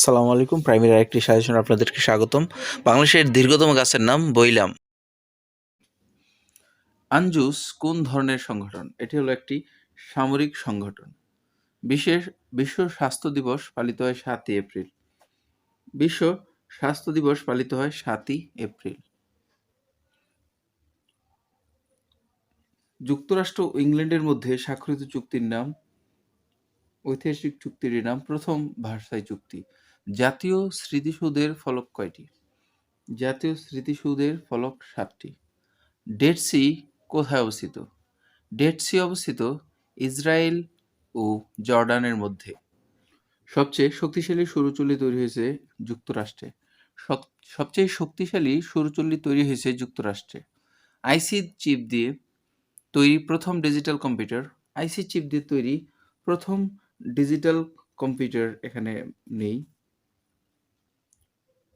আসসালামু আলাইকুম। প্রাইমারি আরেকটি সাজেশন আপনাদেরকে স্বাগতম। বাংলাদেশের দীর্ঘতম গাছের নাম বইলাম। আনজুস কোন ধরনের সংগঠন? এটি হলো একটি সামরিক সংগঠন। বিশ্ব স্বাস্থ্য দিবস পালিত হয় ৭ই এপ্রিল। বিশ্ব স্বাস্থ্য দিবস পালিত হয় ৭ই এপ্রিল। যুক্তরাষ্ট্র ও ইংল্যান্ডের মধ্যে স্বাক্ষরিত চুক্তির নাম, ঐতিহাসিক চুক্তির নাম প্রথম ভার্সাই চুক্তি। জাতীয় স্মৃতিসৌধের ফলক কয়টি? জাতীয় স্মৃতিসৌধের ফলক ৭টি। ডেড সি কোথায় অবস্থিত? ডেড সি অবস্থিত ইসরায়েল ও জর্ডানের মধ্যে। সবচেয়ে শক্তিশালী সৌরচুল্লি তৈরি হয়েছে যুক্তরাষ্ট্রে। সবচেয়ে শক্তিশালী সৌরচুল্লি তৈরি হয়েছে যুক্তরাষ্ট্রে। আইসি চিপ দিয়ে তৈরি প্রথম ডিজিটাল কম্পিউটার। আইসি চিপ দিয়ে তৈরি প্রথম ডিজিটাল কম্পিউটার এখানে নেই।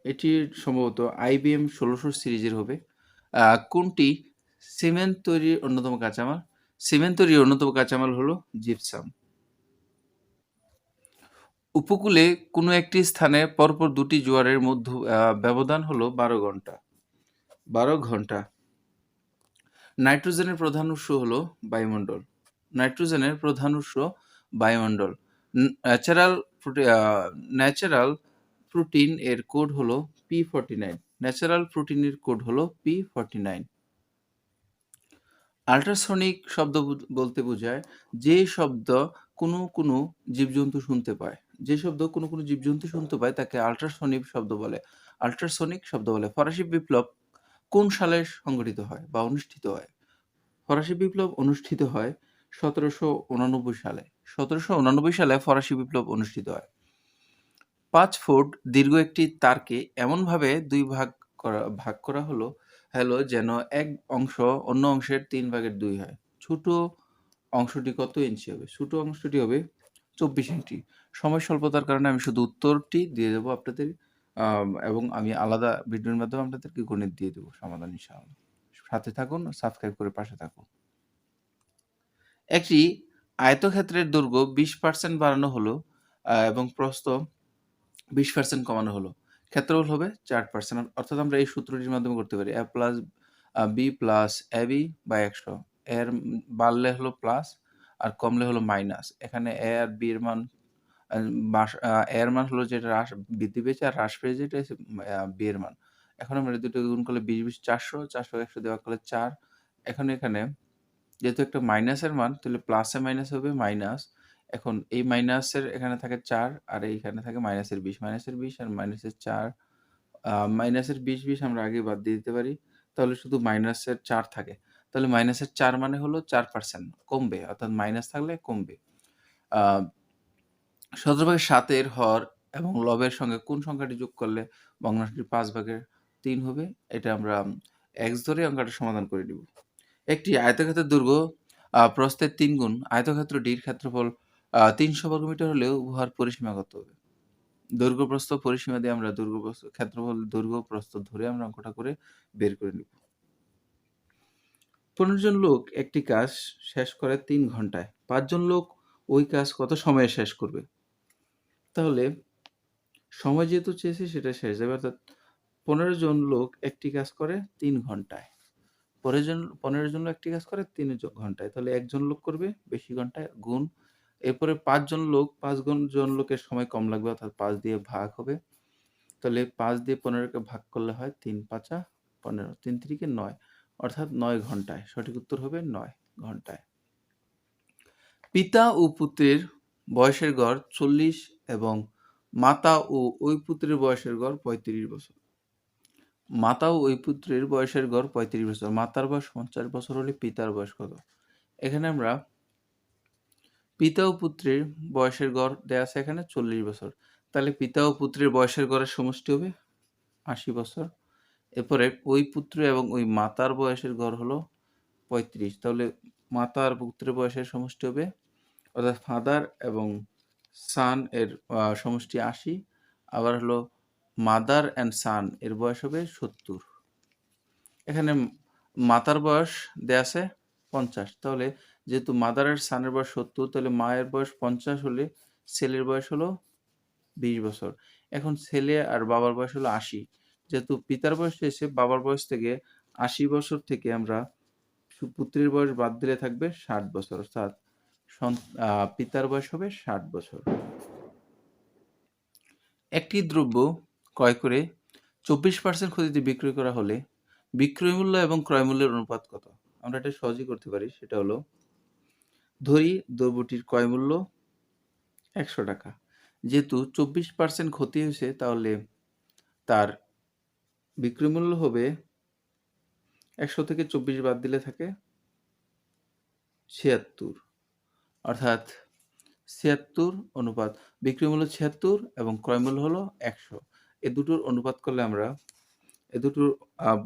এটি সম্ভবত IBM ১৬০০ সিরিজের হবে। কোনটি সিমেন্ট তৈরির অন্যতম কাঁচামাল? সিমেন্ট তৈরির অন্যতম কাঁচামাল হলো জিপসাম। উপকূলে কোনো একটি স্থানে পরপর দুটি জোয়ারের মধ্যে ব্যবধান হলো ১২ ঘন্টা। ১২ ঘন্টা। নাইট্রোজেনের প্রধান উৎস হলো বায়ুমণ্ডল। নাইট্রোজেনের প্রধান উৎস বায়ুমণ্ডল। ন্যাচারাল প্রোটিন এর কোড হলো P49। ন্যাচারাল প্রোটিনের কোড হলো P49। আল্ট্রাসনিক শব্দ বলতে বোঝায় যে শব্দ কোনো জীবজন্তু শুনতে পায়। যে শব্দ কোনো জীবজন্তু শুনতে পায় তাকে আল্ট্রাসনিক শব্দ বলে। আল্ট্রাসনিক শব্দ বলে। ফরাসি বিপ্লব কোন সালে সংঘটিত হয় বা অনুষ্ঠিত হয়? ফরাসি বিপ্লব অনুষ্ঠিত হয় ১৭৮৯ সালে। ১৭৮৯ সালে ফরাসি বিপ্লব অনুষ্ঠিত হয়। ৫ ফুট দীর্ঘ একটি তারকে এমনভাবে ভাগ করা হলো যেন এক অংশ অন্য অংশের ৩ ভাগের ২ হয়। ছোট অংশটি কত ইঞ্চি হবে? ছোট অংশটি হবে ২৪ ইঞ্চি। সময় স্বল্পতার কারণে আমি শুধু উত্তরটি দিয়ে দেবো আপনাদের, এবং আমি আলাদা ভিডিওর মাধ্যমে আপনাদেরকে গণিত দিয়ে দেবো সমাধান ইনশাআল্লাহ। সাথে থাকুন, সাবস্ক্রাইব করে পাশে থাকুন। একটি আয়তক্ষেত্রের দৈর্ঘ্য ২০% বাড়ানো হলো এবং প্রস্থ ২০% কমানো হলো। ক্ষেত্রফল হবে ৪%। অর্থাৎ আমরা এই সূত্রটির মাধ্যমে করতে পারি a plus b plus ab by ১০০। এর বাড়লে হলো প্লাস আর কমলে হলো মাইনাস। এখানে a আর b এর মান এর মান হলো যেটা বৃদ্ধি পেয়েছে, আর হ্রাস পেয়েছে যেটা হচ্ছে b এর মান। এখন আমরা দুটোকে গুণ করলে ২০ ২০ ৪০০, ৪০০ ১০০ দিয়ে ভাগ করলে ৪। এখন এখানে যেহেতু একটা মাইনাসের মান, তাহলে প্লাসে মাইনাস হবে মাইনাস। এখন এই মাইনাসের এখানে থাকে ৪ আর এইখানে থাকে মাইনাসের ২০। মাইনাসের ২০ আর মাইনাসের ৪, মাইনাসের ২০ আমরা আগে বাদ দিয়ে দিতে পারি। তাহলে শুধু মাইনাসের ৪ থাকে। তাহলে মাইনাসের ৪ মানে হলো ৪% কমবে, অর্থাৎ মাইনাস থাকলে কমবে। ১৭/৭ এর হর এবং লবের সঙ্গে কোন সংখ্যাটি যোগ করলে ভগ্নাংশটি ৫/৩ হবে? এটা আমরা x ধরে অঙ্কটা সমাধান করে নিব। একটি আয়তক্ষেত্রের দৈর্ঘ্য প্রস্থের ৩ গুণ। আয়তক্ষেত্রটির ক্ষেত্রফল ৩০০ বর্গমিটার হলেও উহার পরিসীমা কত হবে? দৈর্ঘ্য প্রস্থ পরিসীমা দিয়ে আমরা ক্ষেত্রফল দৈর্ঘ্য প্রস্থ ধরে আমরা অঙ্কটা করে বের করে নিব। ১৫ জন লোক একটি কাজ শেষ করে ৩ ঘন্টায়। ৫ জন লোক ওই কাজ কত সময়ে শেষ করবে? তাহলে সময় যেহেতু চেয়েছে সেটা শেষ যাবে, অর্থাৎ ১৫ জন লোক একটি কাজ করে ৩ ঘন্টায়। ১৫ জন একটি কাজ করে ৩ ঘন্টায়। তাহলে একজন লোক করবে বেশি ঘন্টায়, গুণ। এরপরে ৫ জন লোকের সময় কম লাগবে, অর্থাৎ ৫ দিয়ে ভাগ হবে। তাহলে ৫ দিয়ে ১৫কে ভাগ করলে হয় ৩×৫ = ১৫, ৩ × ৯, অর্থাৎ ৯ ঘন্টায়। সঠিক উত্তর হবে ৯ ঘন্টায়। পিতা ও পুত্রের বয়সের গড় ৪০ এবং মাতা ও ওই পুত্রের বয়সের গড় ৩৫ বছর। মাতা ও ওই পুত্রের বয়সের গড় ৩৫ বছর। মাতার বয়স ৫০ বছর হলে পিতার বয়স কত? এখানে আমরা পিতা ও পুত্রের বয়সের গড় দেয়া আছে এখানে ৪০ বছর। তাহলে পিতা ও পুত্রের বয়সের গড়ের সমষ্টি হবে ৮০ বছর। এরপরে ওই পুত্র এবং ওই মাতার বয়সের গড় হলো ৩৫। তাহলে মাতা আর পুত্রের বয়সের সমষ্টি হবে, অর্থাৎ ফাদার এবং সান এর সমষ্টি ৮০। আবার হলো মাদার অ্যান্ড সান এর বয়স হবে ৭০। এখানে মাতার বয়স দেয়া আছে ৫০। তাহলে যেহেতু মাদার আর সানের বয়স ৭০, তাহলে মায়ের বয়স ৫০ হলে ছেলের বয়স হলো 20 বছর। এখন ছেলে আর বাবার বয়স হলো 80, যেহেতু পিতার বয়স শেষে বাবার বয়স থেকে 80 বছর থেকে আমরা পুত্রের বয়স বাদ দিলে থাকবে 60 বছর, অর্থাৎ পিতার বয়স হবে 60 বছর। একটি দ্রব্য ক্রয় করে 24% ক্ষতিতে বিক্রয় করা হলে বিক্রয় মূল্য এবং ক্রয় মূল্যের অনুপাত কত? আমরা এটা সহজেই করতে পারি। সেটা হলো, ধরি দ্রব্যটির ক্রয় মূল্য 100 টাকা, যেহেতু 24% ক্ষতি হয়েছে তাহলে তার বিক্রয় মূল্য হবে 100 থেকে 24 বাদ দিলে থাকে 76, অর্থাৎ 76 অনুপাত বিক্রয় মূল্য 76 এবং ক্রয় মূল্য হলো 100। এ দুটোর অনুপাত করলে আমরা এ দুটোর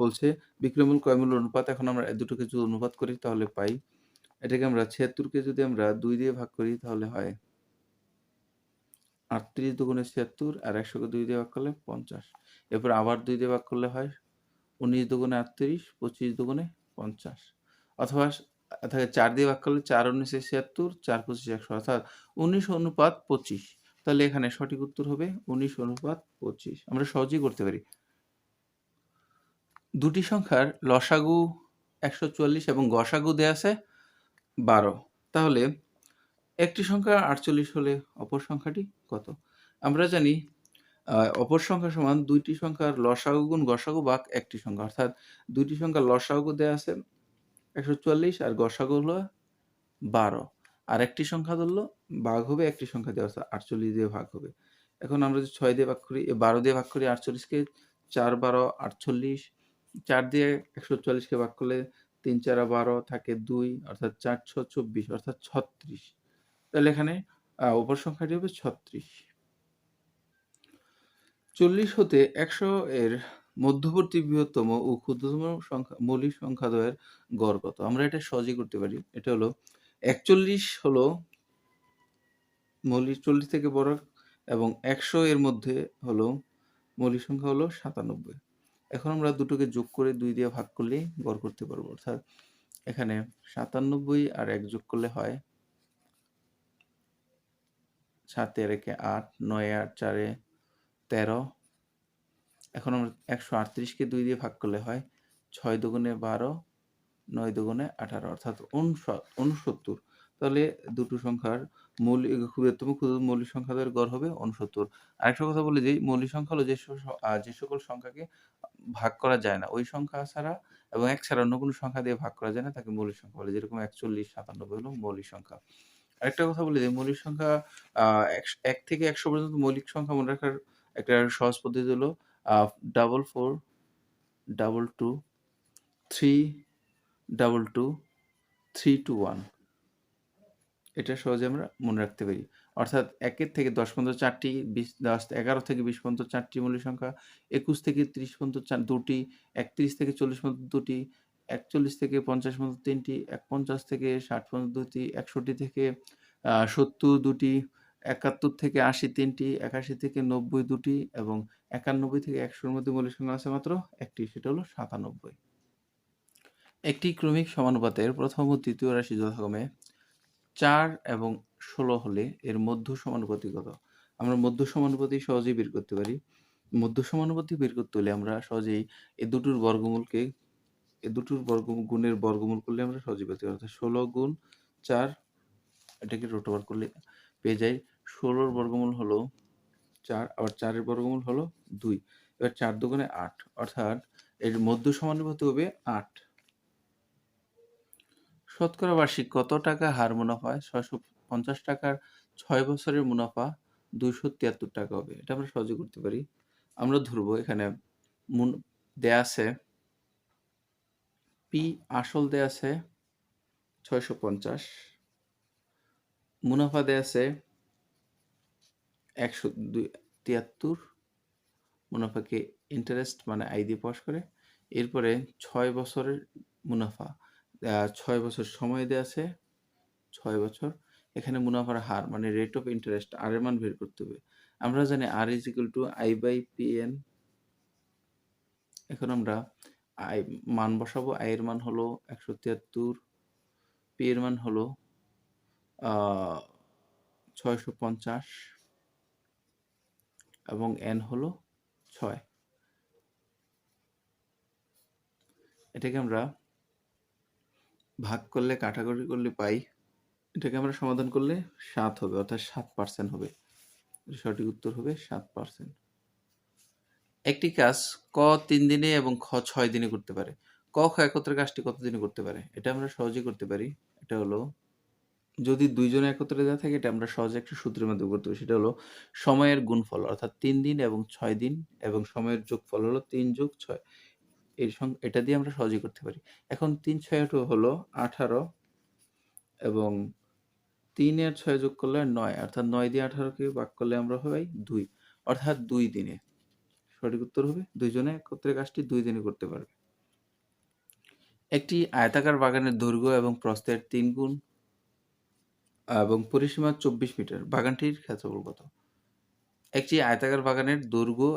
বলছে বিক্রয় মূল্য ক্রয় মূল্য অনুপাত। এখন আমরা এ দুটোকে যদি অনুপাত করি তাহলে পাই, এটাকে আমরা 76কে যদি আমরা 2 দিয়ে ভাগ করি তাহলে হয় 38 দুগুণে 76, আর 100কে 2 দিয়ে ভাগ করলে 50। এরপর আবার 2 দিয়ে ভাগ করলে হয় 19 দুগুণে 38, 25 দুগুণে 50। অথবা 4 দিয়ে ভাগ করলে 4 19 76, 4 25 100, অর্থাৎ 19 অনুপাত 25। তাহলে এখানে সঠিক উত্তর হবে 19 অনুপাত 25। আমরা সহজেই করতে পারি। দুটি সংখ্যার লসাগু 144 এবং গসাগু দেয়া আছে 12। তাহলে একটি সংখ্যা 48 হলে অপর সংখ্যাটি কত? আমরা জানি অপর সংখ্যা সমান দুইটি সংখ্যার লসাগু গুণ গসাগু ভাগ একটি সংখ্যা, অর্থাৎ দুইটি সংখ্যার লসাগু দেয়া আছে 144 আর গসাগু হলো 12, আর একটি সংখ্যা ধরলো ভাগ হবে একটি সংখ্যা দেওয়া আছে 48 দিয়ে ভাগ হবে। এখন আমরা যদি 6 দিয়ে ভাগ করি, 12 দিয়ে ভাগ করি 48কে, 4 12 48, 4 দিয়ে 144কে ভাগ করলে 3 4 12 থাকে 2, অর্থাৎ 4 6 24, অর্থাৎ 36। তাহলে এখানে উপর সংখ্যাটি হবে 36। 40 হতে 100 এর মধ্যবর্তী বৃহত্তম ও ক্ষুদ্রতম সংখ্যা মৌলিক সংখ্যাদ্বয়ের গড় কত? আমরা এটা সহজেই করতে পারি। এটা হলো 41 হলো মৌলিক 40 থেকে বড়, এবং 100 এর মধ্যে হলো মৌলিক সংখ্যা হলো 97। এখন আমরা দুটোকে যোগ করে 2 দিয়ে ভাগ করলেই গড় করতে পারবো, অর্থাৎ এখানে 97 আর 1 যোগ করলে হয় 7 আর 1 8, 9 আর 4 13। এখন আমরা 138কে 2 দিয়ে ভাগ করলে হয় 6 দুগুণে 12, 9 দুগুণে 18, অর্থাৎ 69। তাহলে দুটো সংখ্যার মৌলিক বৃহত্তম ক্ষুদ্রতম মৌলিক সংখ্যাদের গড় হবে 69। আরেকটা কথা বলে দিই, মৌলিক সংখ্যা হলো যে সকল সংখ্যাকে ভাগ করা যায় না, ওই সংখ্যা ছাড়া এবং 1 ছাড়া অন্য কোনো সংখ্যা দিয়ে ভাগ করা যায় না, তাকে মৌলিক সংখ্যা বলে। যেরকম 41 97 হলো মৌলিক সংখ্যা। আরেকটা কথা বলে দিই, মৌলিক সংখ্যা 1 থেকে 100 পর্যন্ত মৌলিক সংখ্যা মনে রাখার একটা সহজ পদ্ধতি হলো 44 22 3 22 3 to 1। এটা সহজে আমরা মনে রাখতে পারি। অর্থাৎ 1 এর থেকে 10 পর্যন্ত 4টি, 11 থেকে 20 পর্যন্ত 4টি মৌলিক সংখ্যা, 21 থেকে 30 পর্যন্ত 2টি, 31 থেকে 40 পর্যন্ত 2টি, 41 থেকে 50 পর্যন্ত 3টি, 50 থেকে 60 পর্যন্ত 2টি, 61 থেকে 70 2টি, 71 থেকে 80 3টি, 81 থেকে 90 2টি, এবং 91 থেকে 100 এর মধ্যে মৌলিক সংখ্যা আছে মাত্র একটি, সেটা হলো 97। একটি ক্রমিক সমানুপাতের প্রথম ও তৃতীয় রাশি যথাক্রমে 4 এবং 16 হলে এর মধ্য সমানুপাতি কত? আমরা মধ্য সমানুপাতি সহজেই বের করতে পারি। মধ্য সমানুপাতি বের করতে হলে আমরা সহজেই এ দুটোর গুণের বর্গমূল করলে আমরা সহজেই পেতে পারি। অর্থাৎ 16 গুণ 4, এটাকে রুট ওভার করলে পেয়ে যাই 16 এর বর্গমূল হলো 4, আবার 4 এর বর্গমূল হলো 2। এবার 4 দুগুণে 8, অর্থাৎ এর মধ্য সমানুপাতি হবে 8। শতকরা বার্ষিক কত টাকা হার মুনাফা হয়? 650 টাকার 6 বছরের মুনাফা 273 টাকা হবে। এটা আমরা সহজে করতে পারি। আমরা ধরবো এখানে দেয়া আছে পি আসল দেয়া আছে 650, মুনাফা দেয়া আছে 173, মুনাফাকে ইন্টারেস্ট মানে আই দিয়ে প্রকাশ করে। এরপরে 6 বছরের মুনাফা, 6 বছর সময় দেয়া আছে 6 বছর। এখানে মুনাফার হার মানে রেট অফ ইন্টারেস্ট আর এর মান বের করতে হবে। আমরা জানি R is equal to I by P N. এখন আমরা আই মান বসাবো। আই এর মান হলো 173, পি এর মান হলো 650, এবং n হলো 6। এটাকে আমরা ভাগ করলে, কাটাকুটি করলে পাই, এটাকে আমরা সমাধান করলে 7 হবে, অর্থাৎ 7% হবে। সঠিক উত্তর হবে 7%। একটি কাজ ক 3 দিনে এবং খ 6 দিনে করতে পারে। ক, খ একত্রে কাজটি কত দিনে করতে পারে? এটা আমরা সহজেই করতে পারি। এটা হলো, যদি 2 জন একত্রে দেওয়া থাকে, এটা আমরা সহজে একটা সূত্রের মাধ্যমে করতে পারি। সেটা হলো সময়ের গুণফল, অর্থাৎ 3 দিন এবং 6 দিন, এবং সময়ের যোগফল হলো 3 যোগ 6। এটা দিয়ে আমরা সহজেই করতে পারি। এখন 3 6 হলো 18, এবং 3 আর 6 যোগ করলে 9, অর্থাৎ 9 দিয়ে 18কে ভাগ করলে আমরা পাই 2, অর্থাৎ 2 দিনে। সঠিক উত্তর হবে 2 জনে একত্রে কাজটি 2 দিনে করতে পারবে। একটি আয়তাকার বাগানের দৈর্ঘ্য এবং প্রস্থের 3 গুণ এবং পরিসীমা 24 মিটার। বাগানটির ক্ষেত্রফল কত? একটি আয়তাকার বাগানের দৈর্ঘ্য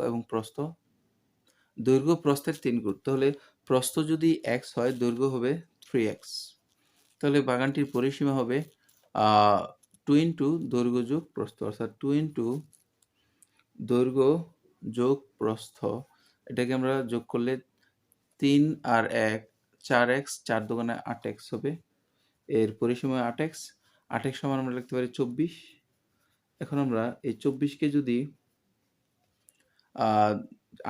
প্রস্থের 3 গুণ। তাহলে প্রস্থ যদি x হয়, দৈর্ঘ্য হবে 3x। তাহলে বাগানটির পরিসীমা হবে 2 ইন্টু দৈর্ঘ্য যোগ প্রস্থ, অর্থাৎ 2 ইন্টু দৈর্ঘ্য যোগ প্রস্থ। এটাকে আমরা যোগ করলে 3 আর 1 4x, 4 দুগুণে 8x হবে। এর পরিসীমা 8x, 8x সমান আমরা লিখতে পারি 24। এখন আমরা এই 24কে যদি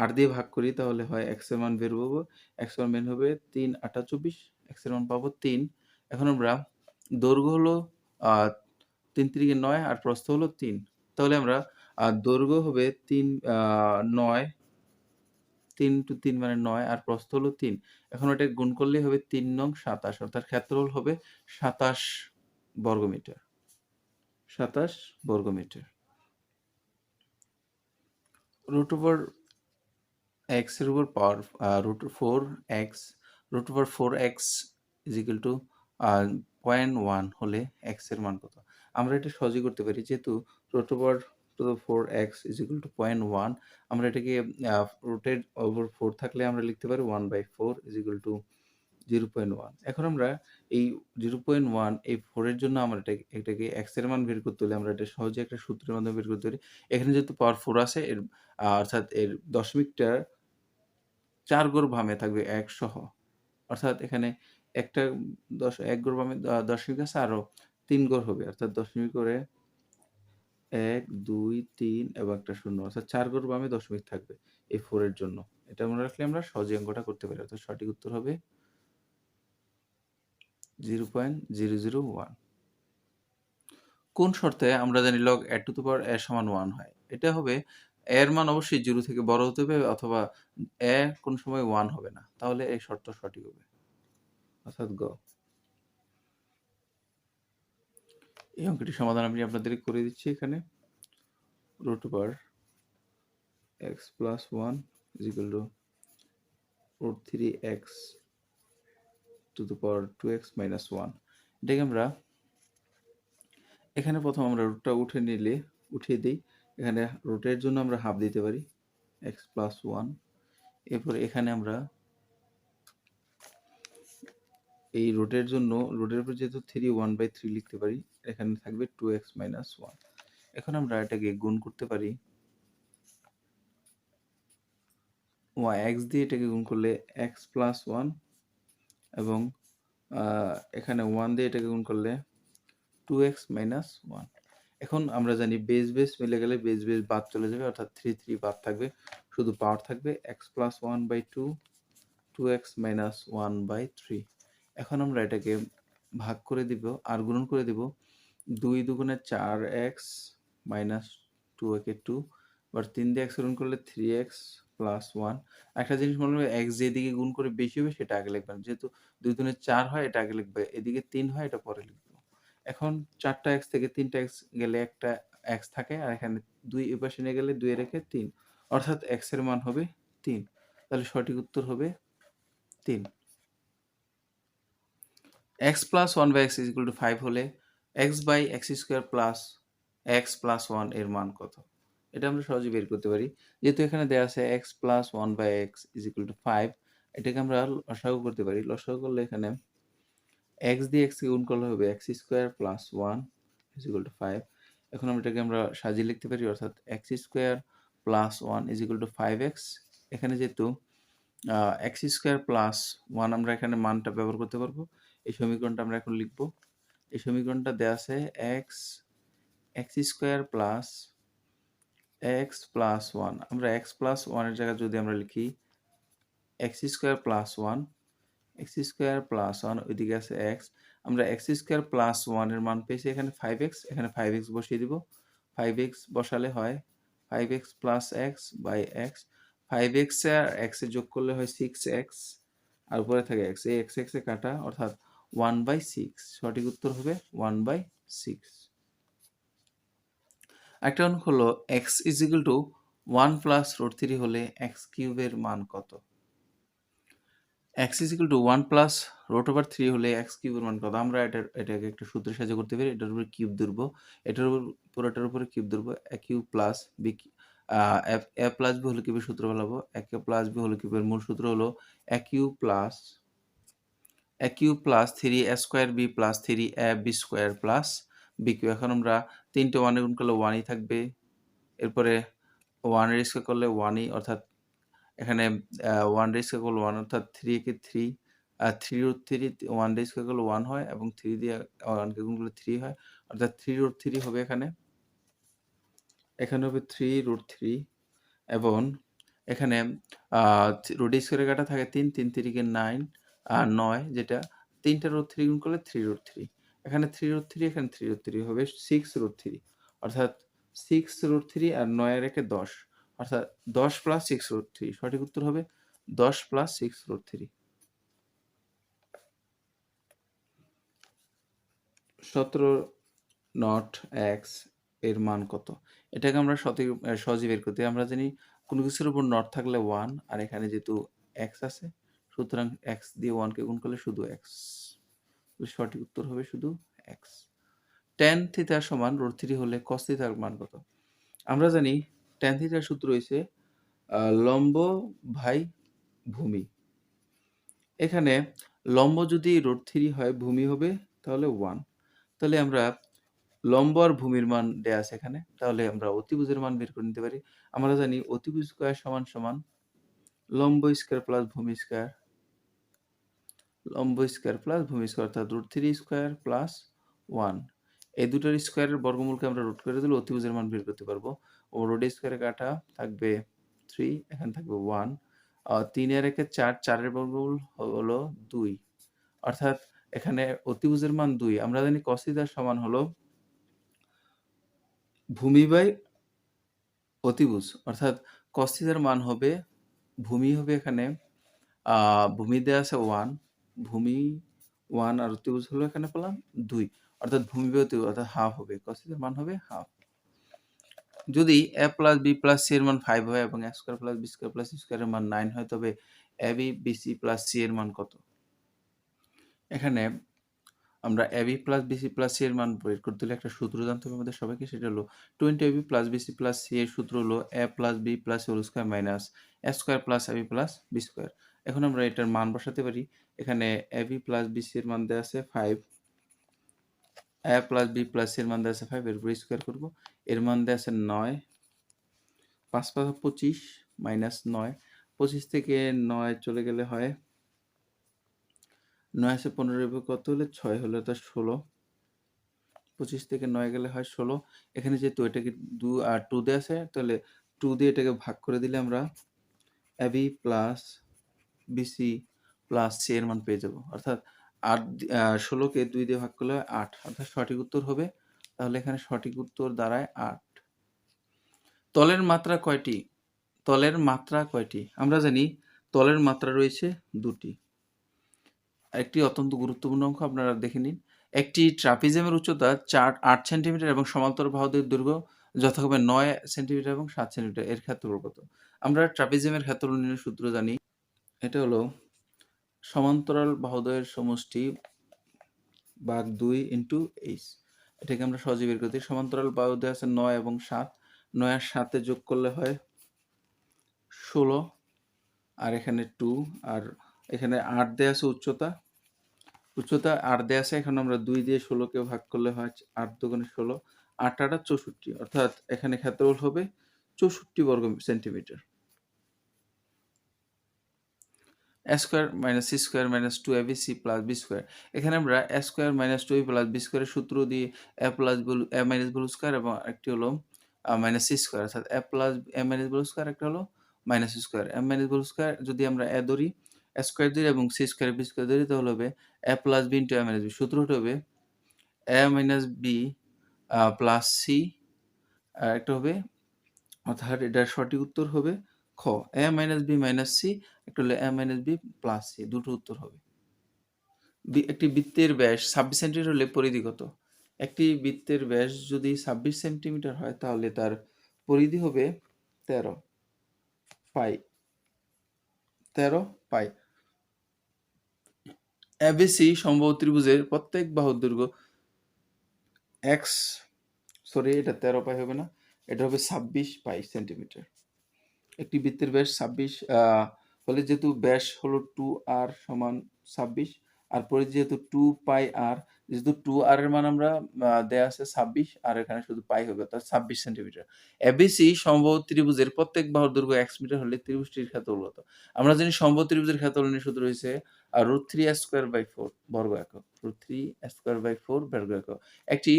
8 দিয়ে ভাগ করি, তাহলে হয় x এর মান বের পাবো। x এর মান হবে 3 8 24, x এর মান পাবো 3। এখন আমরা দৈর্ঘ্য হলো 3 3 9 আর প্রস্থ হলো 3। তাহলে আমরা দৈর্ঘ্য হবে 3 9, 3 ইন্টু 3 মানে 9, আর প্রস্থ হলো 3। এখন এটা গুণ করলেই হবে 3 নং 27, অর্থাৎ ক্ষেত্রফল হবে 27 বর্গমিটার। 27 বর্গমিটার। রুট ওভার x এর উপর power root 4x, root over 4x is equal to 0.1 হলে x এর মান কত? আমরা এটা সহজেই করতে পারি, যেহেতু root over 4x is equal to 0.1, আমরা এটাকে রুটের ওভার 4 থাকলে আমরা লিখতে পারি 1/4 ইজ ইকুয়াল টু 0.1। এখন আমরা এই 0.1, এই 4 এর জন্য আমরা এটাকে x এর মান বের করতে হলে আমরা এটা সহজে একটা সূত্রের মাধ্যমে বের করতে পারি। এখানে যেহেতু পাওয়ার 4 আছে, এর অর্থাৎ এর দশমিকটা 4 ঘর বামে থাকবে 1 সহ। অর্থাৎ এখানে একটা 1 ঘর বামে দশমিক আছে, আরো 3 ঘর হবে, অর্থাৎ দশমিক করে 1 2 3 এবং একটা শূন্য, অর্থাৎ 4 ঘর বামে দশমিক থাকবে এই 4 এর জন্য। এটা মনে রাখলে আমরা সহজে অঙ্কটা করতে পারি। অর্থাৎ সঠিক উত্তর হবে 0.001। কোন শর্তে আমরা জানি log a to the power a সমান 1 হয়? এটা হবে, a এর মান অবশ্যই 0 থেকে বড় হতে হবে, অথবা a কোন সময় 1 হবে না। তাহলে এই শর্ত সঠিক হবে, অর্থাৎ গ। এই অঙ্কটির সমাধান আমি আপনাদেরকে করে দিচ্ছি এখানে। root over x plus 1 is equal to root 3x to the power 2x minus 1। এটাকে আমরা এখানে প্রথম আমরা রুটটা উঠিয়ে দিই। এখানে রুটের জন্য আমরা হাফ দিতে পারি, x plus 1। এরপর এখানে আমরা এই রুটের উপর যেহেতু 3 1/3 লিখতে পারি, এখানে থাকবে 2x minus 1। এখন আমরা এটাকে গুণ করতে পারি, x দিয়ে এটাকে গুণ করলে x plus 1, এবং এখানে 1 দিয়ে এটাকে গুণ করলে 2x minus 1। এখন আমরা জানি বেস মিলে গেলে বেস বাদ চলে যাবে, অর্থাৎ 3 3 বাদ থাকবে, শুধু পাওয়ার থাকবে x plus 1/2, 2x minus 1/3। এখন আমরা এটাকে ভাগ করে দিব আর গুণন করে দিব। 2 দুগুণে 4x minus 2 একে 2, আবার 3 দিয়ে x গুণ করলে 3x plus 1। একটা জিনিস মনে রাখবে, x যেদিকে গুণ করে বেশি হবে সেটা আগে লিখবেন। যেহেতু 2 দুগুণে 4 হয়, এটা আগে লিখবে, এদিকে 3 হয়, এটা পরে লিখবো। এখন 4টা x থেকে 3টা x গেলে একটা x থাকে, আর এখানে 2 এই পাশে নিয়ে গেলে 2 রেখে 3, অর্থাৎ x এর মান হবে 3। তাহলে সঠিক উত্তর হবে 3। x plus 1/x is equal to 5 হলে x by x square plus x plus 1 এর মান কত? এটা আমরা সহজে বের করতে পারি। যেহেতু এখানে দেয়া আছে x plus 1/x is equal to 5, এটাকে আমরা লসাগু করতে পারি। লসাগু করলে এখানে x দিয়ে x কে গুণ করলে হবে x square plus 1 is equal to 5। এখন আমরা এটাকে সাজিয়ে লিখতে পারি, অর্থাৎ x square plus 1 is equal two 5x। এখানে যেহেতু x স্কোয়ার প্লাস 1 আমরা এখানে মানটা ব্যবহার করতে পারবো। এই সমীকরণটা আমরা এখন লিখব। এই সমীকরণটা দেওয়া আছে x square plus x plus 1। আমরা x প্লাস 1 এর জায়গায় যদি আমরা লিখি x square plus 1, x square plus 1 ওইদিকে আছে x, আমরা x স্কোয়ার প্লাস 1 এর মান পেয়েছি এখানে 5x, এখানে 5x বসিয়ে দিব। 5x বসালে হয় 5x plus x by x। 5x আর x এ যোগ করলে হয় 6x, আর উপরে থাকে x, এই x এ কাটা, অর্থাৎ 1/6। সঠিক উত্তর হবে 1/6। একটা অঙ্ক হলো x is equal to 1 plus root 3 হলে x কিউবের মান কত? x is equal to 1 plus root over 3 হলে x কিউবের মান কত? আমরা এটাকে একটা সূত্রের সাহায্যে করতে পারি। এটার উপরে কিউব ধরবো, এটার উপর পুরোটার উপরে কিউব ধরবো। a cube plus b a plus b whole কিউবের সূত্র বলাবো। a প্লাস b হোল কিউবের মূল সূত্র হলো a cube plus 3a square b plus 3ab square plus b cube. এখন আমরা 3টে 1 এ গুণ করলে 1ই থাকবে। এরপরে 1 এর স্কোয়ার করলে 1ই, অর্থাৎ এখানে 1 এর স্কোয়ার করলে 1, অর্থাৎ 3 কে 3, 3 রুট 3 1 এর স্কোয়ার করলে 1 হয়, এবং 3 দিয়ে 1 কে গুণ করলে 3 হয়, অর্থাৎ 3 রুট 3 হবে এখানে। এখানে হবে 3 রুট 3, এবং এখানে রুট স্কোয়ারে কাটা থাকে 3, 3 3 কে 9, আর 9, যেটা 3টা রুট 3 গুণ করলে 3 রুট 3। এখানে 3 রুট 3, এখানে 3 রুট 3 হবে 6 রুট 3, অর্থাৎ 6 রুট 3 আর 9 এর একে 10, অর্থাৎ 10 প্লাস 6 রুট 3। সঠিক উত্তর হবে 10 প্লাস 6 রুট 3। 17 নট এক্স এর মান কত? এটাকে আমরা সহজে বের করতে, আমরা জানি কোনো কিছুর উপর নট থাকলে 1, আর এখানে যেহেতু এক্স আছে, সুতরাং এক্স দিয়ে 1 কে গুণ করলে শুধু এক্স। সঠিক উত্তর হবে শুধু এক্স। tan থিটা সমান রুট 3 হলে cos থিটার মান কত? আমরা জানি tan থিটার সূত্র হইছে লম্ব ভাই ভূমি। এখানে লম্ব যদি রুট 3 হয়, ভূমি হবে তাহলে 1। তাহলে আমরা লম্ব আর ভূমির মান দেয়া আছে এখানে, তাহলে আমরা অতিভুজের মান বের করে নিতে পারি। আমরা জানি অতিভুজ স্কয়ার সমান সমান লম্ব স্কয়ার প্লাস ভূমি স্কয়ার, লম্ব স্কয়ার প্লাস ভূমি স্কয়ার, অর্থাৎ রুট 3 স্কয়ার প্লাস 1। এই দুটোর স্কয়ারের বর্গমূলকে আমরা রুট করে দিলে অতিভুজের মান বের করতে পারবো। ও রুট স্কয়ারে কাটা থাকবে 3, এখানে থাকবে 1, 3 এর একে 4, 4 এর বর্গমূল হলো 2, অর্থাৎ এখানে অতিভুজের মান 2। আমরা জানি cos থিটা সমান হলো ভূমি বাই অতিভুজ, অর্থাৎ cos থিটার মান হবে, ভূমি হবে এখানে ভূমি দেয়া আছে 1, ভূমি 1 আর অতিভুজ হলো এখানে পেলাম 2, অর্থাৎ ভূমি বাই অতিভুজ, অর্থাৎ হাফ হবে। cos থিটার মান হবে হাফ। যদি a plus b plus c এর মান 5 হয় এবং a square plus b square plus c স্কয়ারের মান 9 হয়, তবে ab bc প্লাস c এর মান কত? এখানে আমরা ab plus bc plus c এর মান বের করতে হলে একটা সূত্র জানতে হবে আমাদের সবাইকে, সেটা হলো 20ab plus bc plus c এর সূত্র হলো a plus b plus c whole square minus a square plus ab plus b square. এখন আমরা এটার মান বসাতে পারি। এখানে ab প্লাস bc এর মান দেয়া আছে 5, a plus b plus c এর মান দেয়া আছে 5, এর উপর স্কয়ার করব। এর মান দেয়া আছে 9, 5 5 25 মাইনাস 9, 25 থেকে 9 চলে গেলে হয় 9 আছে 15 এর উপর কত হলে 6 হলে তা 16, 25 থেকে 9 গেলে হয় 16। এখানে যেহেতু এটাকে 2 আর 2 দেয়া আছে, তাহলে 2 দিয়ে এটাকে ভাগ করে দিলে আমরা ab plus bc plus c এর মান পেয়ে যাব, অর্থাৎ 16 কে 2 দিয়ে ভাগ করলে হয় 8, অর্থাৎ সঠিক উত্তর হবে, তাহলে এখানে সঠিক উত্তর দাঁড়ায় 8। তলের মাত্রা কয়টি? তলের মাত্রা কয়টি? আমরা জানি তলের মাত্রা রয়েছে 2টি। একটি অত্যন্ত গুরুত্বপূর্ণ অঙ্ক, আপনারা দেখে নিন। একটি ট্রাপিজিয়ামের উচ্চতা 8 সেন্টিমিটার এবং সমান্তরাল বাহুদের দৈর্ঘ্য যথাক্রমে 9 সেন্টিমিটার এবং 7 সেন্টিমিটার। এর ক্ষেত্রফল কত? আমরা ট্রাপিজিয়ামের ক্ষেত্রফল নির্ণয়ের সূত্র জানি। এটা হলো সমান্তরাল বাহুদ্বয়ের সমষ্টি ভাগ 2 ইনটু h। এটাকে আমরা সহজে বের করতে, সমান্তরাল বাহুদ্বয় আছে 9 এবং 7, 9 আর 7 যোগ করলে হয় 16, আর এখানে 2, আর এখানে 8 দেয়া আছে উচ্চতা 8 দেয়া আছে। এখন আমরা 2 দিয়ে 16 কে ভাগ করলে হয় 8 দুগুণে 16, 8 8 64, অর্থাৎ এখানে ক্ষেত্রফল হবে 64 বর্গ centimetre. a square minus C square minus 2abc plus B square. এখানে আমরা a square minus 2ab plus B স্কয়ারের সূত্র দিয়ে a plus a minus B square এবং একটি হলো মাইনাস সি স্কয়ার, অর্থাৎ a plus a minus B square, একটা হলো minus C square. a minus B square যদি আমরা a ধরি, a স্কয়ার ধরি এবং সি স্কয়ার বি স্কয়ার ধরি, তাহলে হবে a plus B into a minus B. সূত্রটা হবে a minus B plus C, আর একটা হবে, অর্থাৎ এটার সঠিক উত্তর হবে খ, a minus B minus C, একটা হলো a minus B plus C, দুটো উত্তর হবে। একটি বৃত্তের ব্যাস 26 সেন্টিমিটার হলে পরিধি কত? একটি বৃত্তের ব্যাস যদি 26 সেন্টিমিটার হয় তাহলে তার পরিধি হবে 13 পাই। 13 পাই। এবিসি সমবাহু ত্রিভুজের প্রত্যেক বাহুর দৈর্ঘ্য এটা 13 পাই হবে না, এটা হবে 26 পাই সেন্টিমিটার। একটি বৃত্তের ব্যাস 26 হলে, যেহেতু ব্যাস হলো 2r সমান 26, আর পরিধি যেহেতু 2 পাই r, যেহেতু 2r এর মান আমরা দেয়া আছে 26, আর এখানে শুধু পাই হবে, অর্থাৎ 26 সেন্টিমিটার। এবিসি সমবাহু ত্রিভুজের প্রত্যেক বাহুর দৈর্ঘ্য x মিটার হলে ত্রিভুজটির ক্ষেত্রফল কত? আমরা জানি সমবাহু ত্রিভুজের ক্ষেত্রফলের সূত্র হইছে √3a² / 4 বর্গ একক। √3a² / 4 বর্গ একক। একটি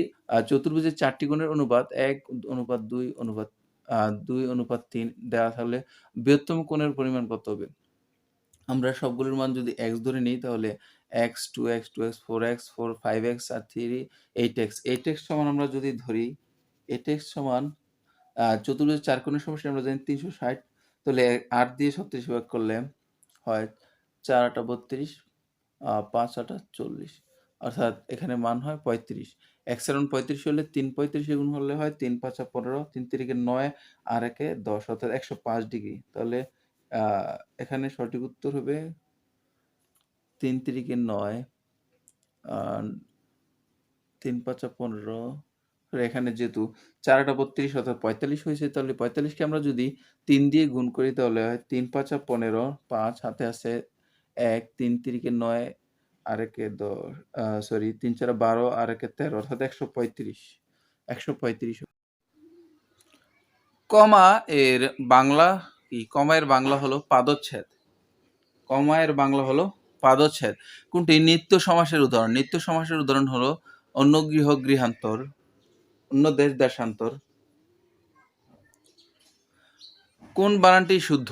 চতুর্ভুজের 4টি কোণের অনুপাত 1:2:2:3 দেওয়া থাকলে বৃহত্তম কোণের পরিমাণ কত হবে? আমরা সবগুলোর মান যদি x ধরে নিই, তাহলে x, 2x, 2x, 4x, 4, 5x আর 3, 8x। 8x সমান আমরা যদি ধরি, 8x সমান চতুর্ভুজের 4 কোণের সমষ্টি আমরা জানি 360, তাহলে 8 দিয়ে 37 ভাগ করলে হয় 4 8 32, 5 8 40, অর্থাৎ এখানে মান হয় 35। x এর মান 35 হলে 3 35 গুণ হলে হয় 3 5 15, 3 3 9 আর 1 10, অর্থাৎ 105 ডিগ্রি। তাহলে এখানে সঠিক উত্তর হবে 3 3 9, 3 5 15। এখানে যেহেতু 4 8 32 অর্থাৎ 45 হয়েছে, তাহলে 45কে আমরা যদি 3 দিয়ে গুণ করি তাহলে হয় 3 5 15, 5 হাতে আছে 1, 3 3 9 আর 1 10, 3 4 12 আর 1 13, অর্থাৎ 135। 135। কমা এর বাংলা কি? কমা এর বাংলা হলো পাদচ্ছেদ। কমা এর বাংলা হলো পাদচ্ছেদ। কোনটি নিত্য সমাসের উদাহরণ? নিত্য সমাসের উদাহরণ হলো অন্য গৃহ গৃহান্তর, অন্য দেশ দেশান্তর। কোন বানানটি শুদ্ধ?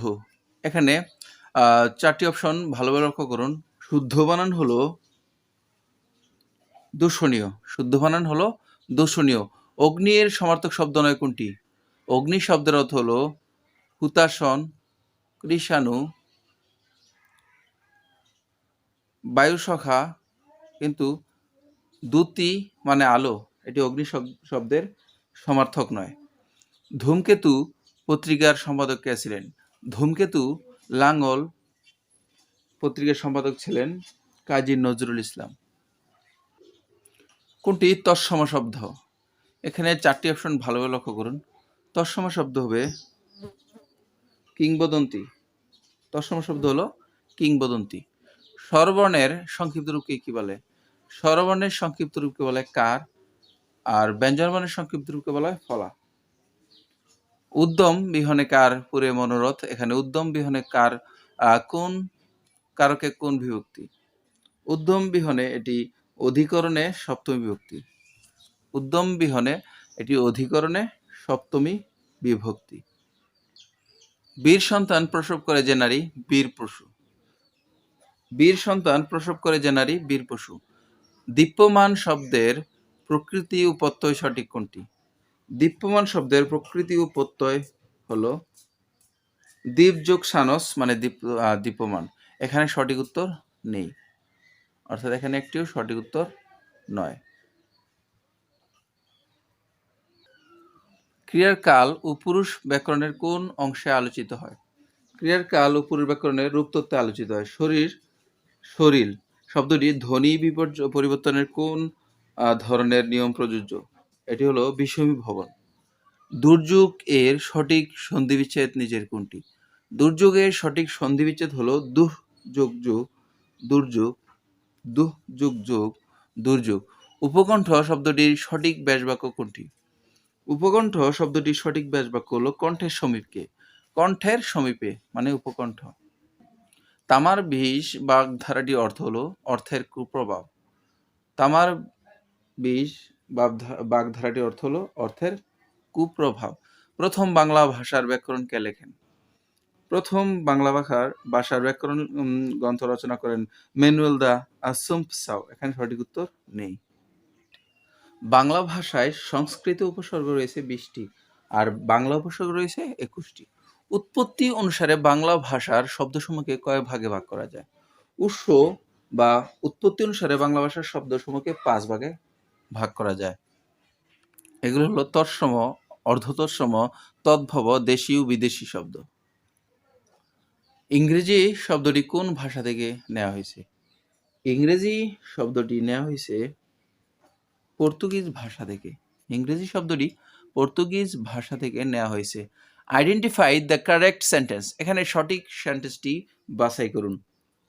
এখানে 4টি অপশন ভালোভাবে লক্ষ্য করুন। শুদ্ধ বানান হলো দূষণীয়। শুদ্ধ বানান হলো দূষণীয়। অগ্নি এর সমার্থক শব্দ নয় কোনটি? অগ্নি শব্দের অর্থ হলো হুতাশন, কৃষাণু, বায়ুসখা, কিন্তু দ্যুতি মানে আলো, এটি অগ্নি শব্দের সমার্থক নয়। ধূমকেতু পত্রিকার সম্পাদক কে ছিলেন? ধূমকেতু লাঙ্গল পত্রিকার সম্পাদক ছিলেন কাজী নজরুল ইসলাম। কোনটি তৎসম শব্দ? এখানে 4টি অপশন ভালোভাবে লক্ষ্য করুন। তৎসম শব্দ হবে কিংবদন্তি। তৎসম শব্দ হলো কিংবদন্তি। স্বরবর্ণের সংক্ষিপ্ত রূপকে কি বলে? স্বরবর্ণের সংক্ষিপ্ত রূপকে বলে কার, আর ব্যঞ্জনবর্ণের সংক্ষিপ্ত রূপকে বলা হয় ফলা। উদ্যম বিহনে কার পুরে মনোরথ? এখানে উদ্যম বিহনে কার কোন কারকে কোন বিভক্তি? উদ্যম বিহনে এটি অধিকরণে সপ্তমী বিভক্তি। উদ্যম বিহনে এটি অধিকরণে সপ্তমী বিভক্তি। বীর সন্তান প্রসব করে যে নারী বীর পশু। বীর সন্তান প্রসব করে যে নারী বীর পশু। দীপ্যমান শব্দের প্রকৃতি ও প্রত্যয় সঠিক কোনটি? দীপ্যমান শব্দের প্রকৃতি ও প্রত্যয় হলো দীপ যোগ সানস মানে দীপ্যমান। এখানে সঠিক উত্তর নেই, অর্থাৎ এখানে একটিও সঠিক উত্তর নয়। ক্রিয়ার কাল ও পুরুষ ব্যাকরণের কোন অংশে আলোচিত হয়? ক্রিয়ার কাল ও পুরুষ ব্যাকরণের রূপতত্ত্বে আলোচিত হয়। শরীর শব্দটি ধ্বনি পরিবর্তনের কোন ধরনের নিয়ম প্রযোজ্য? এটি হলো বিষমী ভবন। দুর্যোগ এর সঠিক সন্ধিবিচ্ছেদ নিচের কোনটি? দুর্যোগের সঠিক সন্ধিবিচ্ছেদ হলো দুঃ যোগ যোগ দুর্যোগ, দুঃ যোগ যোগ দুর্যোগ। উপকণ্ঠ শব্দটির সঠিক ব্যাসবাক্য কোনটি? উপকণ্ঠ শব্দটির সঠিক ব্যাস বাক্য হলো কণ্ঠের সমীপে। কণ্ঠের সমীপে মানে উপকণ্ঠ। তামার বিষ বাগধারাটির অর্থ হলো অর্থের কুপ্রভাব। তামার বিষ বাগধারাটির অর্থ হলো অর্থের কুপ্রভাব। প্রথম বাংলা ভাষার ব্যাকরণ কে লেখেন? প্রথম বাংলা ভাষার ব্যাকরণ গ্রন্থ রচনা করেন ম্যানুয়েল দ্য আসুম্পসাও। এখানে সঠিক উত্তর নেই। বাংলা ভাষায় সংস্কৃত উপসর্গ রয়েছে 20টি আর বাংলা উপসর্গ রয়েছে 21টি। উৎপত্তি অনুসারে বাংলা ভাষার শব্দসমূহকে কয় ভাগে ভাগ করা যায়? উৎস বা উৎপত্তি অনুসারে বাংলা ভাষার শব্দসমূহকে 5 ভাগে ভাগ করা যায়। এগুলো হলো তৎসম, অর্ধতৎসম, তদ্ভব, দেশীয়, বিদেশি শব্দ। ইংরেজি শব্দটি কোন ভাষা থেকে নেওয়া হয়েছে? ইংরেজি শব্দটি নেওয়া হয়েছে পর্তুগিজ ভাষা থেকে। ইংরেজি শব্দটি পর্তুগিজ ভাষা থেকে নেওয়া হয়েছে। Identify the correct sentence. এখানে সঠিক সেন্টেন্সটি বাছাই করুন।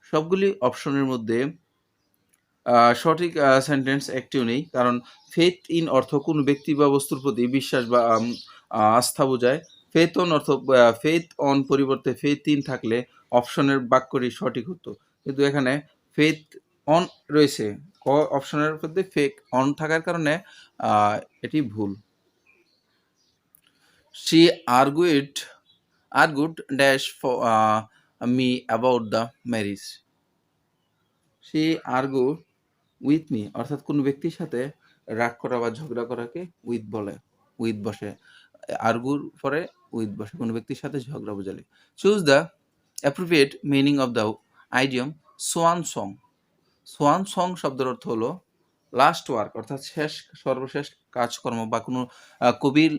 সবগুলি অপশনের মধ্যে সঠিক সেন্টেন্স একটিও নেই, কারণ ফেথ ইন অর্থ কোন ব্যক্তি বা বস্তুর প্রতি বিশ্বাস বা আস্থা বোঝায়। ফেথ অন অর্থ ফেথ অন পরিবর্তে ফেথ ইন থাকলে অপশনের বাক্যটি সঠিক হতো, কিন্তু এখানে ফেথ অন রয়েছে, অপশনের মধ্যে ফেক অন থাকার কারণে এটি ভুল। She argued dash for me about the marriage. She argued with me অর্থাৎ কোন ব্যক্তির সাথে রাগ করা বা ঝগড়া করাকে উইথ বলে, উইথ বসে। আর্গুর পরে উইথ বসে, কোন ব্যক্তির সাথে ঝগড়া বোঝালে। Choose the appropriate meaning of the idiom swan song. Swan song শব্দের অর্থ হলো লাস্ট ওয়ার্ক, অর্থাৎ সর্বশেষ কাজকর্ম বা কোনো কবির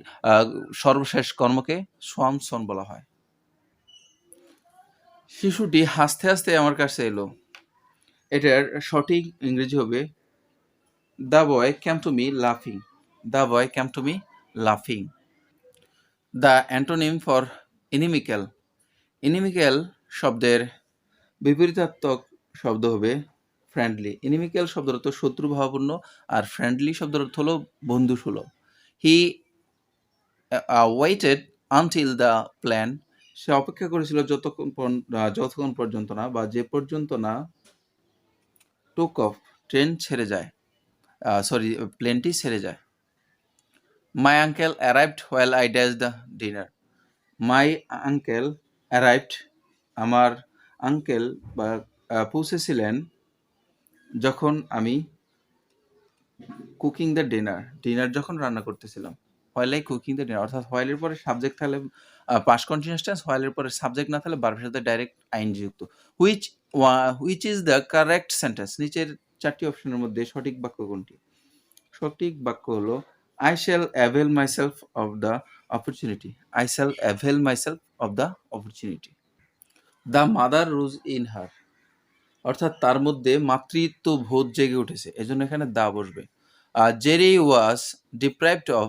সর্বশেষ কর্মকে সোয়ান সং বলা হয়। শিশুটি হাসতে হাসতে আমার কাছে এলো। এটার সঠিক ইংরেজি হবে the boy came to me লাফিং। The boy came to me লাফিং। The antonym for inimical. Inimical শব্দের বিপরীতাত্মক শব্দ হবে ফ্রেন্ডলি। ইনিমিক্যাল শব্দের অর্থ শত্রু ভাবাপন্ন, আর ফ্রেন্ডলি শব্দের অর্থ হলো বন্ধুসুলভ। He waited until the plan. সে অপেক্ষা করেছিল যতক্ষণ পর্যন্ত না বা যে পর্যন্ত না টুক অফ ট্রেন ছেড়ে যায়, প্লেনটি ছেড়ে যায়। My uncle arrived while I dash the dinner. My uncle arrived, আমার আঙ্কেল বা পৌঁছেছিলেন যখন আমি কুকিং দ্য ডিনার যখন রান্না করতেছিলাম। While I cooking the dinner অর্থাৎ হোয়াইলের পরে সাবজেক্ট থাকলে পাস্ট কন্টিনিউয়াস টেন্স, হোয়াইলের পরে সাবজেক্ট না থাকলে ভার্বের সাথে ডাইরেক্ট আইএনজি যুক্ত। Which is the correct sentence. নিচের 4টি অপশনের মধ্যে সঠিক বাক্য কোনটি? সঠিক বাক্য হলো I shall avail myself of the opportunity. I shall avail myself of the opportunity. The mother rose in her, অর্থাৎ তার মধ্যে মাতৃত্ব বোধ জেগে উঠেছে, এজন্য এখানে দা বসবে। Jerry was deprived of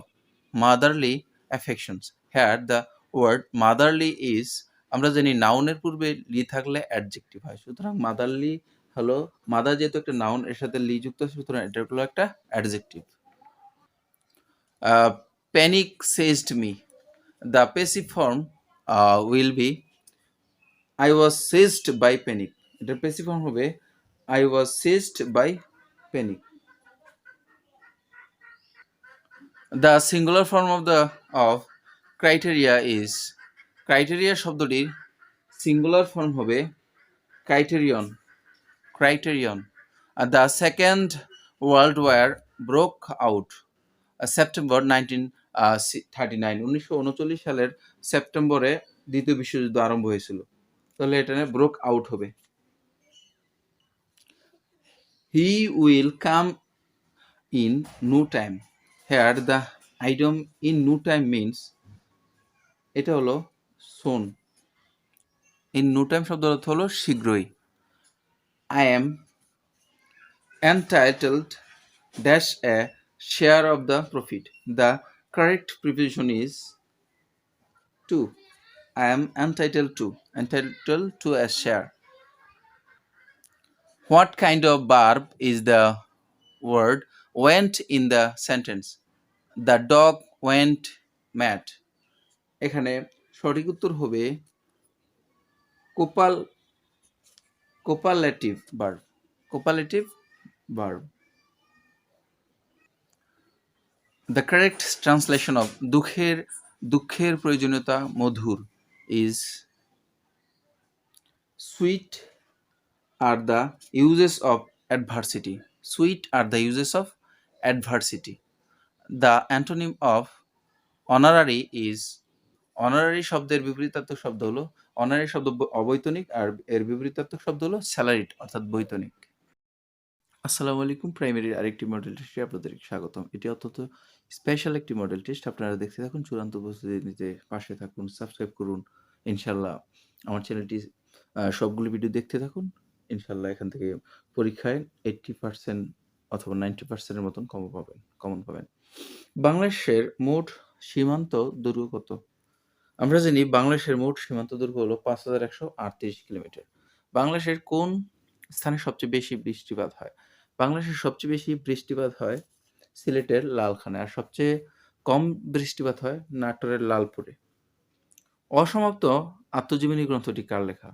motherly affections. Here the word motherly is, আমরা জানি নাউনের পূর্বে লি থাকলে অ্যাডজেক্টিভ হয়, সুতরাং মাদারলি হলো, মাদার যেহেতু একটা নাউন, এর সাথে লি যুক্ত আছে, সুতরাং এটা হলো একটা adjective. Panic seized me. The passive form will be I was seized by panic. এটার প্যাসিভ ফর্ম হবে I was seized by panic. The singular form of criteria is, criteria শব্দটির singular form হবে criterion. The second world war broke out September 1939. 1939 সালের সেপ্টেম্বরে দ্বিতীয় বিশ্বযুদ্ধ আরম্ভ হয়েছিল, তাহলে এটা ব্রোক আউট হবে। He will come in no time. Here the idiom in no time means, এটা হলো soon. In no time শব্দের অর্থ হলো শীঘ্রই। I am entitled dash a share of the profit. The correct preposition is to. I am entitled to a share. What kind of verb is the word went in the sentence? The dog went mat. এখানে সঠিক উত্তর হবে copulative verb. Copulative verb. The correct translation of দুঃখের প্রয়োজনীয়তা মধুর is sweet are the uses of adversity. Sweet are the uses of adversity. The antonym of honorary is honorary শব্দের বিপরীতার্থক শব্দ হলো honorary শব্দ অবৈতনিক আর এর বিপরীতার্থক শব্দ হলো স্যালারিড অর্থাৎ বৈতনিক। আসসালামু আলাইকুম, প্রাইমারির আরেকটি মডেল টেস্টে আপনাদেরকে স্বাগতম। এটি অত্যন্ত স্পেশাল একটি মডেল টেস্ট। আপনারা দেখতে থাকুন, চূড়ান্ত প্রস্তুতি নিতে পাশে থাকুন, সাবস্ক্রাইব করুন। ইনশাল্লাহ আমার চ্যানেলটি সবগুলো ভিডিও দেখতে থাকুন। ইনশাল্লাহ এখান থেকে পরীক্ষায় 80% অথবা 90%-এর মতন কমন পাবেন। বাংলাদেশের মোট সীমান্ত দৈর্ঘ্য কত? আমরা জানি বাংলাদেশের মোট সীমান্ত দৈর্ঘ্য হলো 5138 কিলোমিটার। বাংলাদেশের কোন স্থানে সবচেয়ে বেশি বৃষ্টিপাত হয়? বাংলাদেশের সবচেয়ে বেশি বৃষ্টিপাত হয় সিলেটের লালখানে, আর সবচেয়ে কম বৃষ্টিপাত হয় নাটোরের লালপুরে। অসমাপ্ত আত্মজীবনী গ্রন্থটি কার লেখা?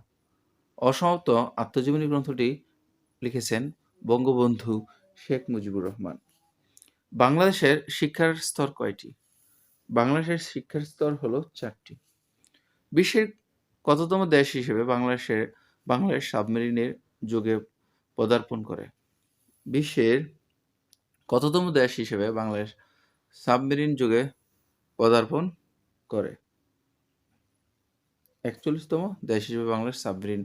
অসমাপ্ত আত্মজীবনী গ্রন্থটি লিখেছেন বঙ্গবন্ধু শেখ মুজিবুর রহমান। বাংলাদেশের শিক্ষার স্তর কয়টি? বাংলাদেশের শিক্ষার স্তর হলো 4টি। বিশ্বের কততম দেশ হিসেবে বাংলাদেশ সাবমেরিনের যুগে পদার্পণ করে? বিশ্বের কততম দেশ হিসেবে বাংলাদেশ সাবমেরিন যুগে পদার্পণ করে? 41তম দেশ হিসেবে বাংলাদেশ সাবমেরিন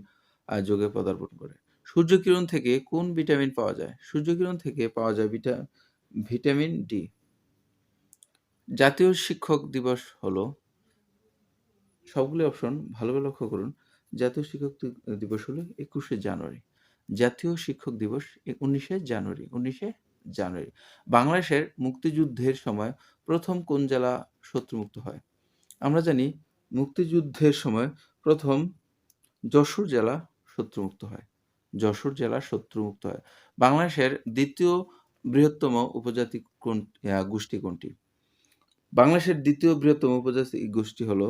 যুগে পদার্পণ করে। সূর্যকিরণ থেকে কোন ভিটামিন পাওয়া যায়? সূর্যকিরণ থেকে পাওয়া যায় ভিটামিন ডি। জাতীয় শিক্ষক দিবস হলো, সবগুলো অপশন ভালোভাবে লক্ষ্য করুন। জাতীয় শিক্ষক দিবস হলো 21শে জানুয়ারি। জাতীয় শিক্ষক দিবস 19শে জানুয়ারি। বাংলাদেশের মুক্তিযুদ্ধের সময় প্রথম কোন জেলা শত্রুমুক্ত হয়? আমরা জানি মুক্তিযুদ্ধের সময় প্রথম যশোর জেলা শত্রুমুক্ত হয়। বাংলাদেশের দ্বিতীয় বৃহত্তম উপজাতি গোষ্ঠী কোনটি? বাংলাদেশের দ্বিতীয় বৃহত্তম উপজাতি গোষ্ঠী হলো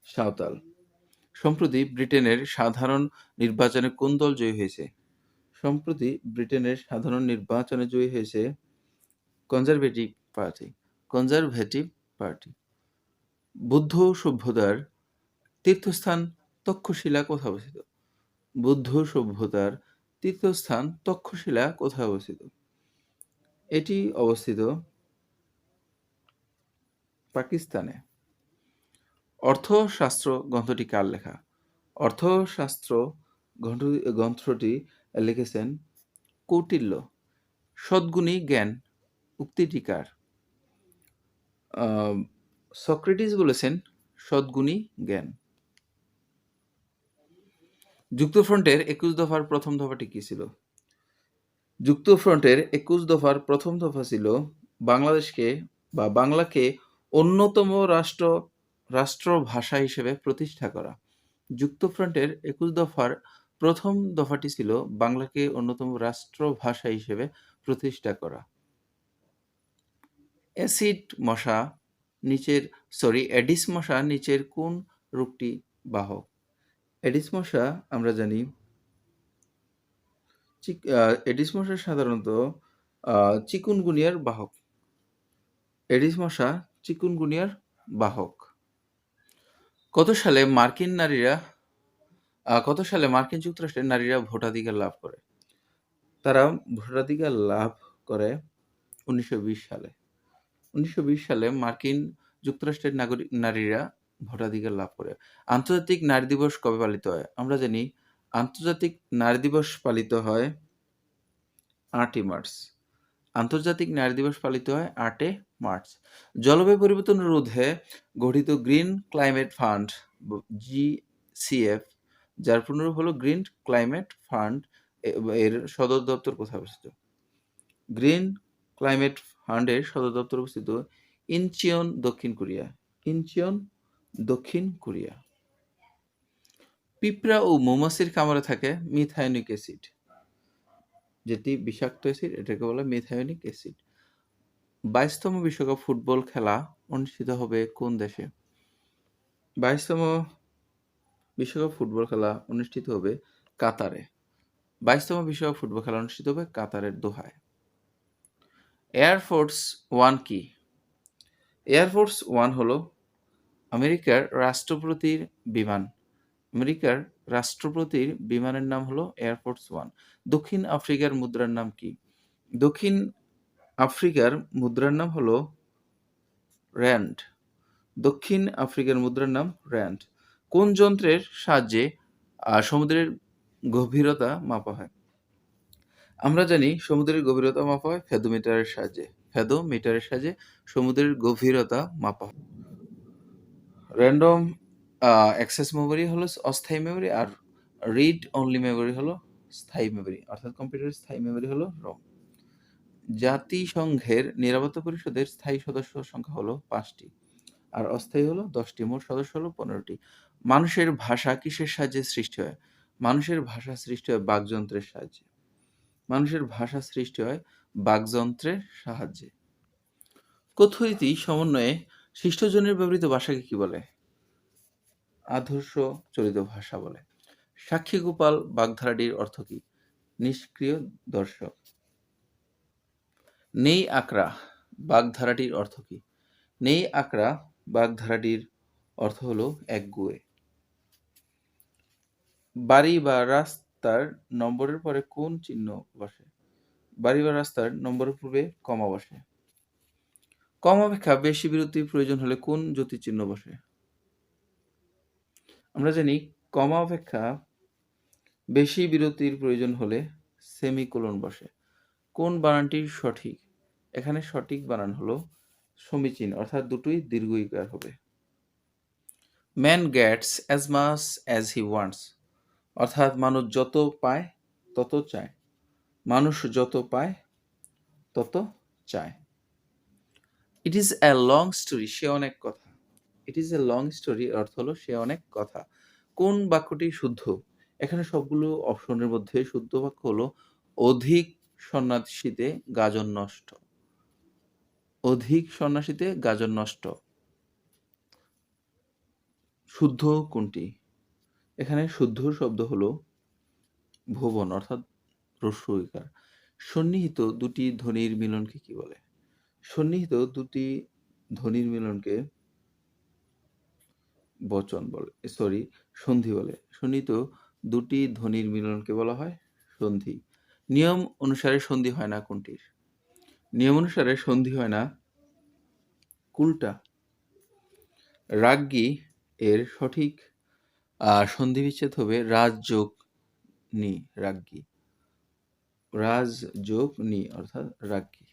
সাঁওতাল। সম্প্রতি ব্রিটেনের সাধারণ নির্বাচনে কোন দল জয়ী হয়েছে? সম্প্রতি ব্রিটেনের সাধারণ নির্বাচনে জয়ী হয়েছে কনজারভেটিভ পার্টি। বুদ্ধ সভ্যতার তীর্থস্থান তক্ষশিলা কোথায় অবস্থিত? বুদ্ধ সভ্যতার তীর্থস্থান তক্ষশিলা কোথায় অবস্থিত? এটি অবস্থিত পাকিস্তানে। অর্থশাস্ত্র গ্রন্থটি কার লেখা? অর্থশাস্ত্র গ্রন্থটি লিখেছেন কৌটিল্য। সদ্গুণী জ্ঞান উক্তিটি কার? সক্রেটিস বলেছেন সদ্গুণী জ্ঞান। যুক্তফ্রন্টের 21 দফার প্রথম দফাটি কি ছিল? যুক্তফ্রন্টের 21 দফার প্রথম দফা ছিল বাংলাকে অন্যতম রাষ্ট্রভাষা হিসেবে প্রতিষ্ঠা করা। যুক্তফ্রন্টের 21 দফার প্রথম দফাটি ছিল বাংলাকে অন্যতম রাষ্ট্রভাষা হিসেবে প্রতিষ্ঠা করা। এডিস মশা নিচের কোন রোগটি বাহক? এডিস মশা আমরা জানি এডিস মশা সাধারণত চিকুনগুনিয়ার বাহক। এডিস মশা চিকুনগুনিয়ার বাহক। কত সালে মার্কিন যুক্তরাষ্ট্রের নারীরা ভোটাধিকার লাভ করে? তারা ভোটাধিকার লাভ করে 1920 সালে। 1920 সালে মার্কিন যুক্তরাষ্ট্রের নারীরা ভোটাধিকার লাভ করে। আন্তর্জাতিক নারী দিবস কবে পালিত হয়? আমরা জানি আন্তর্জাতিক নারী দিবস পালিত হয় 8ই মার্চ। আন্তর্জাতিক নারী দিবস পালিত হয় 8 মার্চ। জলবায়ু পরিবর্তন রোধে গঠিত গ্রিন ক্লাইমেট ফান্ড GCF, যার পুনরূপ হলো গ্রিন ক্লাইমেট ফান্ড, এর সদর দপ্তর কোথায় অবস্থিত? গ্রিন ক্লাইমেট ফান্ডের সদর দপ্তর অবস্থিত ইনচিয়ন, দক্ষিণ কোরিয়া। পিঁপড়া ও মৌমাছির কামড়ে থাকে মিথায়োনিক অ্যাসিড, যেটি বিষাক্ত অ্যাসিড, এটাকে বলে মিথায়োনিক অ্যাসিড। 22তম বিশ্বকাপ ফুটবল খেলা অনুষ্ঠিত হবে কোন দেশে? 22তম বিশ্বকাপ ফুটবল খেলা অনুষ্ঠিত হবে কাতারে। 22তম বিশ্বকাপ ফুটবল খেলা অনুষ্ঠিত হবে কাতারের দোহায়। এয়ারফোর্স ওয়ান কি? এয়ারফোর্স ওয়ান হলো আমেরিকার রাষ্ট্রপতির বিমান। আমেরিকার রাষ্ট্রপতির বিমানের নাম হলো এয়ারফোর্স ওয়ান। দক্ষিণ আফ্রিকার মুদ্রার নাম কি? দক্ষিণ আফ্রিকার মুদ্রার নাম হলো র্যান্ড। দক্ষিণ আফ্রিকার মুদ্রার নাম র্যান্ড। কোন যন্ত্রের সাহায্যে সমুদ্রের গভীরতা মাপা হয়? আমরা জানি সমুদ্রের গভীরতা মাপা হয় ফেদোমিটারের সাহায্যে। ফেদোমিটারের সাহায্যে সমুদ্রের গভীরতা মাপা হয়। র্যান্ডম অ্যাক্সেস মেমোরি হলো অস্থায়ী মেমোরি, আর রিড অনলি মেমোরি হলো স্থায়ী মেমোরি, অর্থাৎ কম্পিউটারের স্থায়ী মেমোরি হলো রম। জাতিসংঘের নিরাপত্তা পরিষদের স্থায়ী সদস্য সংখ্যা হলো 5টি, আর অস্থায়ী হলো 10টি। মোট সদস্য হলো 15টি। মানুষের ভাষা কিসের সাহায্যে সৃষ্টি হয়? মানুষের ভাষা সৃষ্টি হয় বাকযন্ত্রের সাহায্যে। মানুষের ভাষা সৃষ্টি হয় বাকযন্ত্রের সাহায্যে। কথ্য-রীতি সমন্বয়ে শিষ্টজনের ব্যবহৃত ভাষাকে কি বলে? আদর্শ চলিত ভাষা বলে। সাক্ষীগোপাল বাগধারাটির অর্থ কি? নিষ্ক্রিয় দর্শক। নেই আকড়া বাগধারাটির অর্থ কি? নেই আকড়া বাগধারাটির অর্থ হলো একগুঁয়ে। বাড়ি বা রাস্তার নম্বরের পরে কোন চিহ্ন বসে? বাড়ি বা রাস্তার নম্বরের পূর্বে কমা বসে। কম অপেক্ষা বেশি বিরতির প্রয়োজন হলে কোন জ্যোতিচিহ্ন বসে? আমরা জানি কমা অপেক্ষা বেশি বিরতির প্রয়োজন হলে সেমিকোলন বসে। কোন বানানটি সঠিক? এখানে সঠিক বানান হলো সমীচীন, অর্থাৎ দুটোই দীর্ঘ ইকার হবে। Man gets as much as he wants, অর্থাৎ মানুষ যত পায় তত চায়। মানুষ যত পায় তত চায়। It is a long story, সে অনেক কথা। It is a long story অর্থ হলো সে অনেক কথা। কোন বাক্যটি শুদ্ধ? এখানে সবগুলো অপশনের মধ্যে শুদ্ধ বাক্য হলো অধিক সন্ন্যাসীতে গাজন নষ্ট। অধিক সন্ন্যাসীতে গাজন নষ্ট। শুদ্ধ কোনটি? এখানে শুদ্ধ শব্দ হলো ভুবন, অর্থাৎ হ্রস্ব ইকার। সন্নিহিত দুটি ধ্বনির মিলনকে কি বলে? সন্নিহিত দুটি ধ্বনির মিলনকে বচন বলে, সন্ধি বলে। সন্নিহিত দুটি ধ্বনির মিলনকে বলা হয় সন্ধি। নিয়ম অনুসারে সন্ধি হয় না কোনটির? নিয়ম অনুসারে সন্ধি হয় না কুলটা। রাজ্ঞী এর সঠিক সন্ধি বিচ্ছেদ হবে রাজ যোগ নি, রাজ্ঞী। রাজ যোগ নি অর্থাৎ রাজ্ঞী।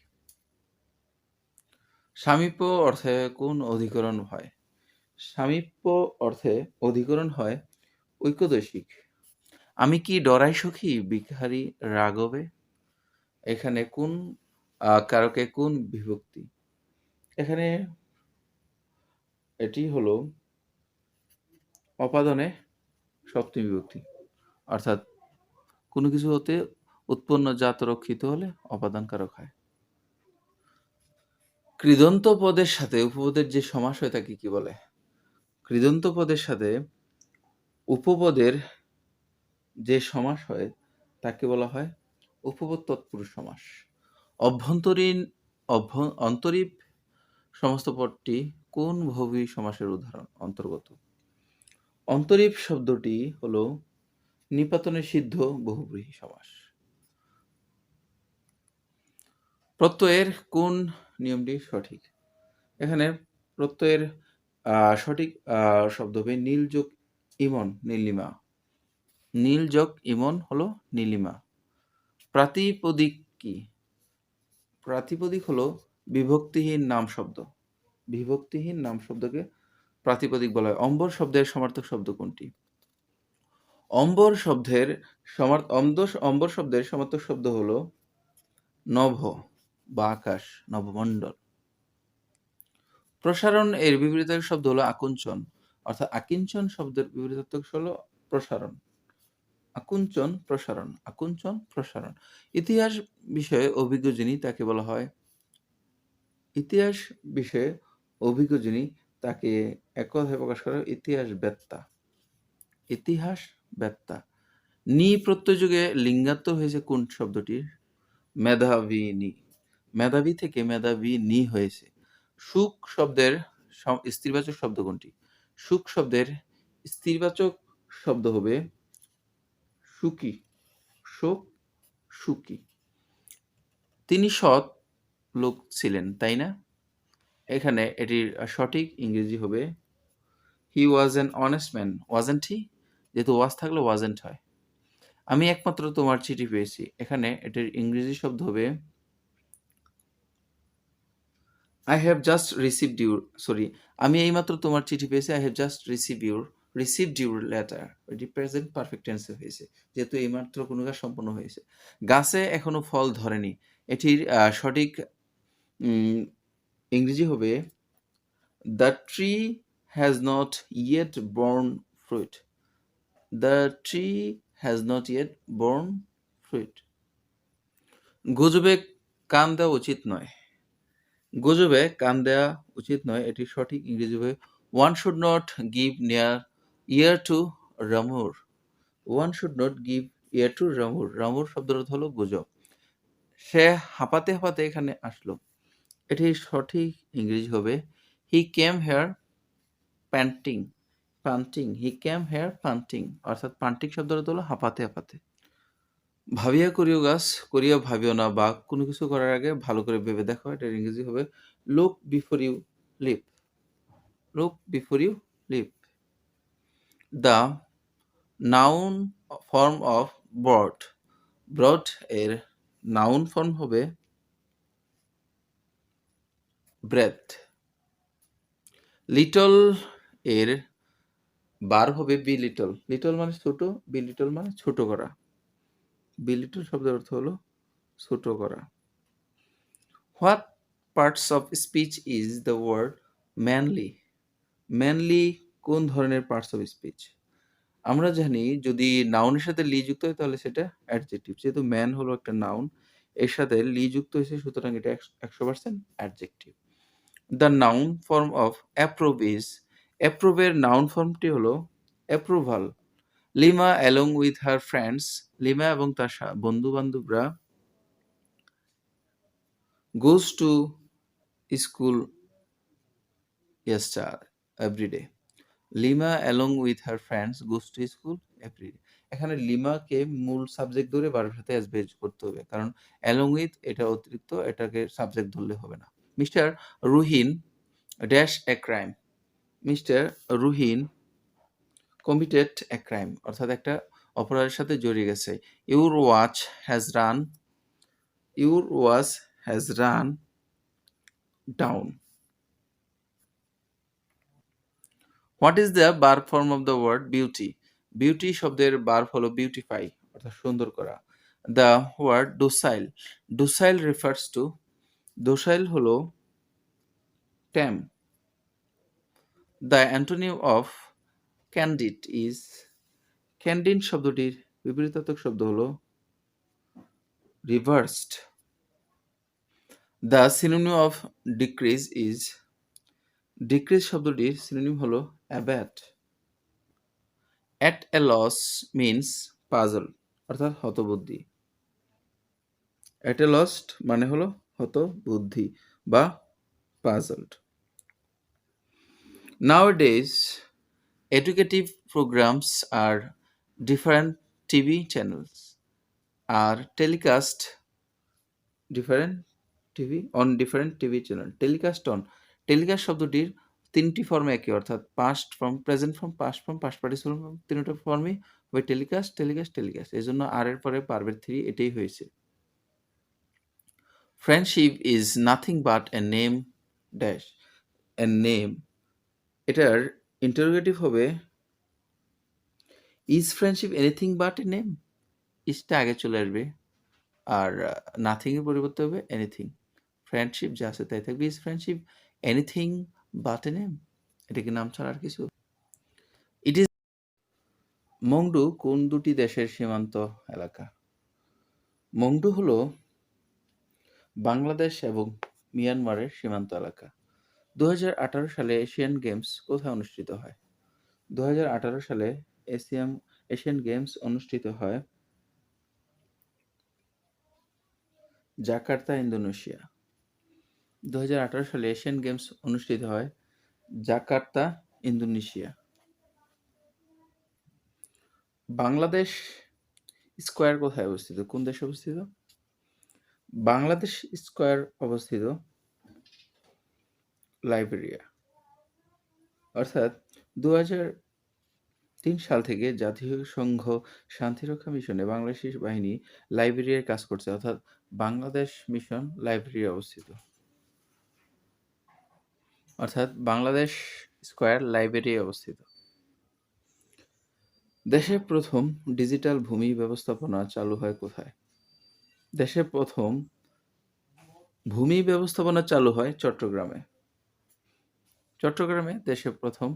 সামীপ্য অর্থে কোন অধিকরণ হয়? সামীপ্য অর্থে অধিকরণ হয় ঐকদেশিক। আমি কি ডরাই সখী ভিখারি রাঘবে? এখানে কোন কারকে কোন বিভক্তি? এখানে এটি হলো অপাদনে সপ্তমী বিভক্তি, অর্থাৎ কোনো কিছু হতে উৎপন্ন জাত রক্ষিত হলে অপাদান কারক হয়। কৃদন্ত পদের সাথে উপপদের যে সমাস হয় তাকে কি বলে? কৃদন্ত পদের সাথে উপপদের যে সমাস হয় তাকে বলা হয় উপপদ তৎপুরুষ সমাস। অভ্যন্তরীণ অন্তরীপ সমস্ত পদটি কোন বহুব্রীহি সমাসের উদাহরণ অন্তর্গত? অন্তরীপ শব্দটি হলো নিপাতনে সিদ্ধ বহুব্রীহি সমাস। প্রত্যয়ের কোন নিয়মটি সঠিক? এখানে প্রত্যয়ের সঠিক শব্দ হবে নীল যোগ ইমন, নীলিমা। নীল যোগ ইমন হলো নীলিমা। প্রাতিপদিক কি? প্রাতিপদিক হলো বিভক্তিহীন নাম শব্দ। বিভক্তিহীন নাম শব্দকে প্রাতিপদিক বলা হয়। অম্বর শব্দের সমার্থক শব্দ কোনটি? অম্বর শব্দের সমার্থক শব্দ হলো নভ বা আকাশ, নভমণ্ডল। প্রসারণ এর বিপরীতার্থক শব্দ হলো আকুঞ্চন, অর্থাৎ আকিঞ্চন শব্দের বিপরীতার্থক হলো প্রসারণ। আকুঞ্চন প্রসারণ, আকুঞ্চন প্রসারণ। ইতিহাস বিষয়ে অভিজ্ঞ যিনি তাকে বলা হয় ইতিহাস বিষয়ে অভিজ্ঞ যিনি তাকে এক কথায় প্রকাশ করা হয় ইতিহাসবেত্তা। ইতিহাসবেত্তা। নি প্রত্যয় যুগে লিঙ্গান্তর হয়েছে কোন শব্দটির? মেধাবিনী। মেধাবী থেকে মেধাবিনী হয়েছে। সুখ শব্দের স্ত্রীবাচক শব্দ কোনটি? সুখ শব্দের স্ত্রীবাচক শব্দ হবে সুখী। শোক, সুখী। তিনি সৎ লোক ছিলেন, তাই না? এখানে এটির সঠিক ইংরেজি হবে he was an honest man. Wasn't he? যেহেতু ওয়াজ থাকলে ওয়াজেন্ট হয়। আমি একমাত্র তোমার চিঠি পেয়েছি। এখানে এটির ইংরেজি শব্দ হবে I have just received your sorry আমি এইমাত্র তোমার চিঠি পেয়েছি। I have just received your letter. এটি প্রেজেন্ট পারফেক্ট টেন্সে হয়েছে যেহেতু এইমাত্র কোনো কাজ সম্পন্ন হয়েছে। গাছে এখনো ফল ধরেনি। এটির সঠিক ইংরেজি হবে The tree has not yet borne fruit. The tree has not yet borne fruit. গুজবে কান দেওয়া উচিত নয়। গুজবে কান দেওয়া উচিত নয়। এটি সঠিক ইংরেজি হবে One should not give near ear to rumor. One should not give ear to rumor. Rumor শব্দের অর্থ হলো গুজব। সে হাঁপাতে হাঁপাতে এখানে আসলো। এটি সঠিক ইংরেজি হবে He came here panting. He came here panting. অর্থাৎ পান্টিং শব্দের অর্থ হলো হাঁপাতে হাঁপাতে। ভাবিয়া করিও কাজ, করিয়া ভাবিও না, বা কোনো কিছু করার আগে ভালো করে ভেবে দেখো। এটার ইংরেজি হবে look before you leap. Look before you leap. The noun form of brought. Brought এর noun form হবে breath. Little এর verb হবে be little. Little মানে ছোট, be little মানে ছোট করা। be little শব্দের অর্থ হলো ছোট করা। What parts of speech is the word manly? Manly কোন ধরনের parts of speech? আমরা জানি যদি নাউনের সাথে লি যুক্ত হয় তাহলে সেটা অ্যাডজেক্টিভ। যেহেতু ম্যান হলো একটা নাউন, এর সাথে লি যুক্ত হয়েছে, সুতরাং এটা 100% adjective. The noun form of approve is. অ্যাপ্রুভের নাউন ফর্মটি হলো approval. Lima along with her friends. Lima এবং তার বন্ধু বান্ধবরা goes to school every day. Lima along with her friends goes to school every day. এখানে লিমাকে মূল সাবজেক্ট ধরে ভার্বের সাথে অ্যাসবেজ করতে হবে, কারণ অ্যালং উইথ এটা অতিরিক্ত, এটাকে সাবজেক্ট ধরলে হবে না। Mister Ruhin dash a crime. Mister Ruhin committed a crime, অর্থাৎ একটা অপরাধের সাথে জড়িয়ে গেছে। Your watch has run down. What is the verb form of the word beauty? Beauty শব্দের ভার্ব হলো বিউটিফাই, অর্থাৎ সুন্দর করা। The word docile. Docile refers to, docile হলো tame. The antonym of candid is. Candid শব্দটির বিপরীতার্থক শব্দ হলো reversed. The synonym of decrease is. Decrease শব্দটির সিনোনিম হলো abate. At a loss means puzzle, অর্থাৎ হতবুদ্ধি। অ্যাট এ লস্ট মানে হলো হতবুদ্ধি বা puzzled. Nowadays, educative programs are different TV channels are telecast different TV on different TV channel. Telecast on. Telecast শব্দটির তিনটি ফর্মে একই, অর্থাৎ past form, present form, past form, past participle form, তিনটা ফর্মে হবে টেলিকাস্ট। এই জন্য আর এর পরে পারবের 3 এটাই হয়েছে। Friendship is nothing but a name dash a name. এটার ইন্টারোগেটিভ হবে is friendship anything but a name. ইজটা আগে চলে আসবে আর নাথিং এর পরিবর্তে হবে এনিথিং। ফ্রেন্ডশিপ যা আছে তাই থাকবে। Is friendship anything but a name? এটা কি নাম ছাড়া আর কিছু? It is. মংডু কোন দুটি দেশের সীমান্ত এলাকা? মংডু হলো বাংলাদেশ এবং মিয়ানমারের সীমান্ত এলাকা। 2018 সালে এশিয়ান গেমস কোথায় অনুষ্ঠিত হয়? 2018 সালে এশিয়ান গেমস অনুষ্ঠিত হয় জাকার্তা, ইন্দোনেশিয়া। 2018 সালে এশিয়ান গেমস অনুষ্ঠিত হয় জাকার্তা, ইন্দোনেশিয়া। বাংলাদেশ স্কয়ার কোথায় অবস্থিত? কোন দেশে অবস্থিত? বাংলাদেশ স্কয়ার অবস্থিত লাইবেরিয়া। অর্থাৎ 2003 সাল থেকে জাতিসংঘ শান্তিরক্ষা মিশনে বাংলাদেশি বাহিনী লাইবেরিয়ায় কাজ করছে, অর্থাৎ বাংলাদেশ মিশন লাইবেরিয়ায় অবস্থিত। অর্থাৎ বাংলাদেশ স্কয়ার লাইবেরিয়ায় অবস্থিত। দেশে প্রথম ডিজিটাল ভূমি ব্যবস্থাপনা চালু হয় কোথায়? দেশে প্রথম ভূমি ব্যবস্থাপনা চালু হয় চট্টগ্রামে। চট্টগ্রামে দেশে প্রথম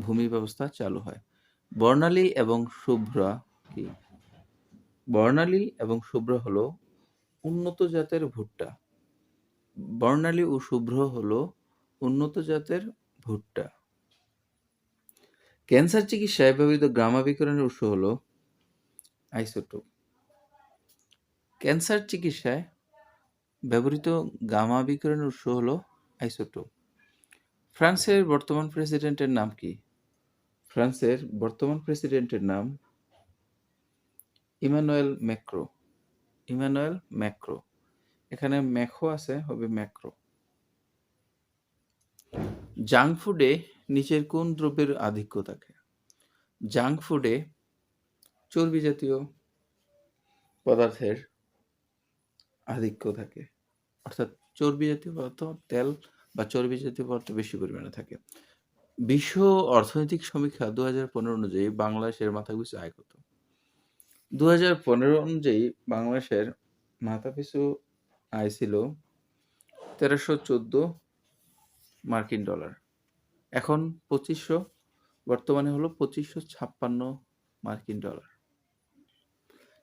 ভূমি ব্যবস্থা চালু হয়। বর্ণালী এবং শুভ্রা কি? বর্ণালী এবং শুভ্র হলো উন্নত জাতের ভুট্টা। বর্ণালী ও শুভ্র হলো উন্নত জাতের ভুট্টা। ক্যান্সার চিকিৎসায় ব্যবহৃত গামা বিকিরণের উৎস হলো আইসোটোপ। ক্যান্সার চিকিৎসায় ব্যবহৃত গামা বিকিরণের উৎস হলো আইসোটোপ। ফ্রান্সের বর্তমান প্রেসিডেন্টের নাম কি? ফ্রান্সের বর্তমান প্রেসিডেন্টের নাম ইমানুয়েল ম্যাক্রো। Emmanuel Macron. এখানে ম্যাক্রো আছে, হবে ম্যাক্রো। জাঙ্ক ফুডে নিচের কোন দ্রব্যের আধিক্য থাকে? জাঙ্ক ফুডে চর্বি জাতীয় পদার্থের আধিক্য থাকে, অর্থাৎ চর্বি জাতীয় পদার্থ, তেল বা চর্বি জাতীয় পদার্থ বেশি পরিমাণে থাকে। বিশ্ব অর্থনৈতিক সমীক্ষা 2015 অনুযায়ী বাংলাদেশের মাথাপিছু আয় কত? 2015 অনুযায়ী বাংলাদেশের মাথাপিছু আয় ছিল 1314 মার্কিন ডলার। এখন 2500, বর্তমানে হলো 2556 মার্কিন ডলার।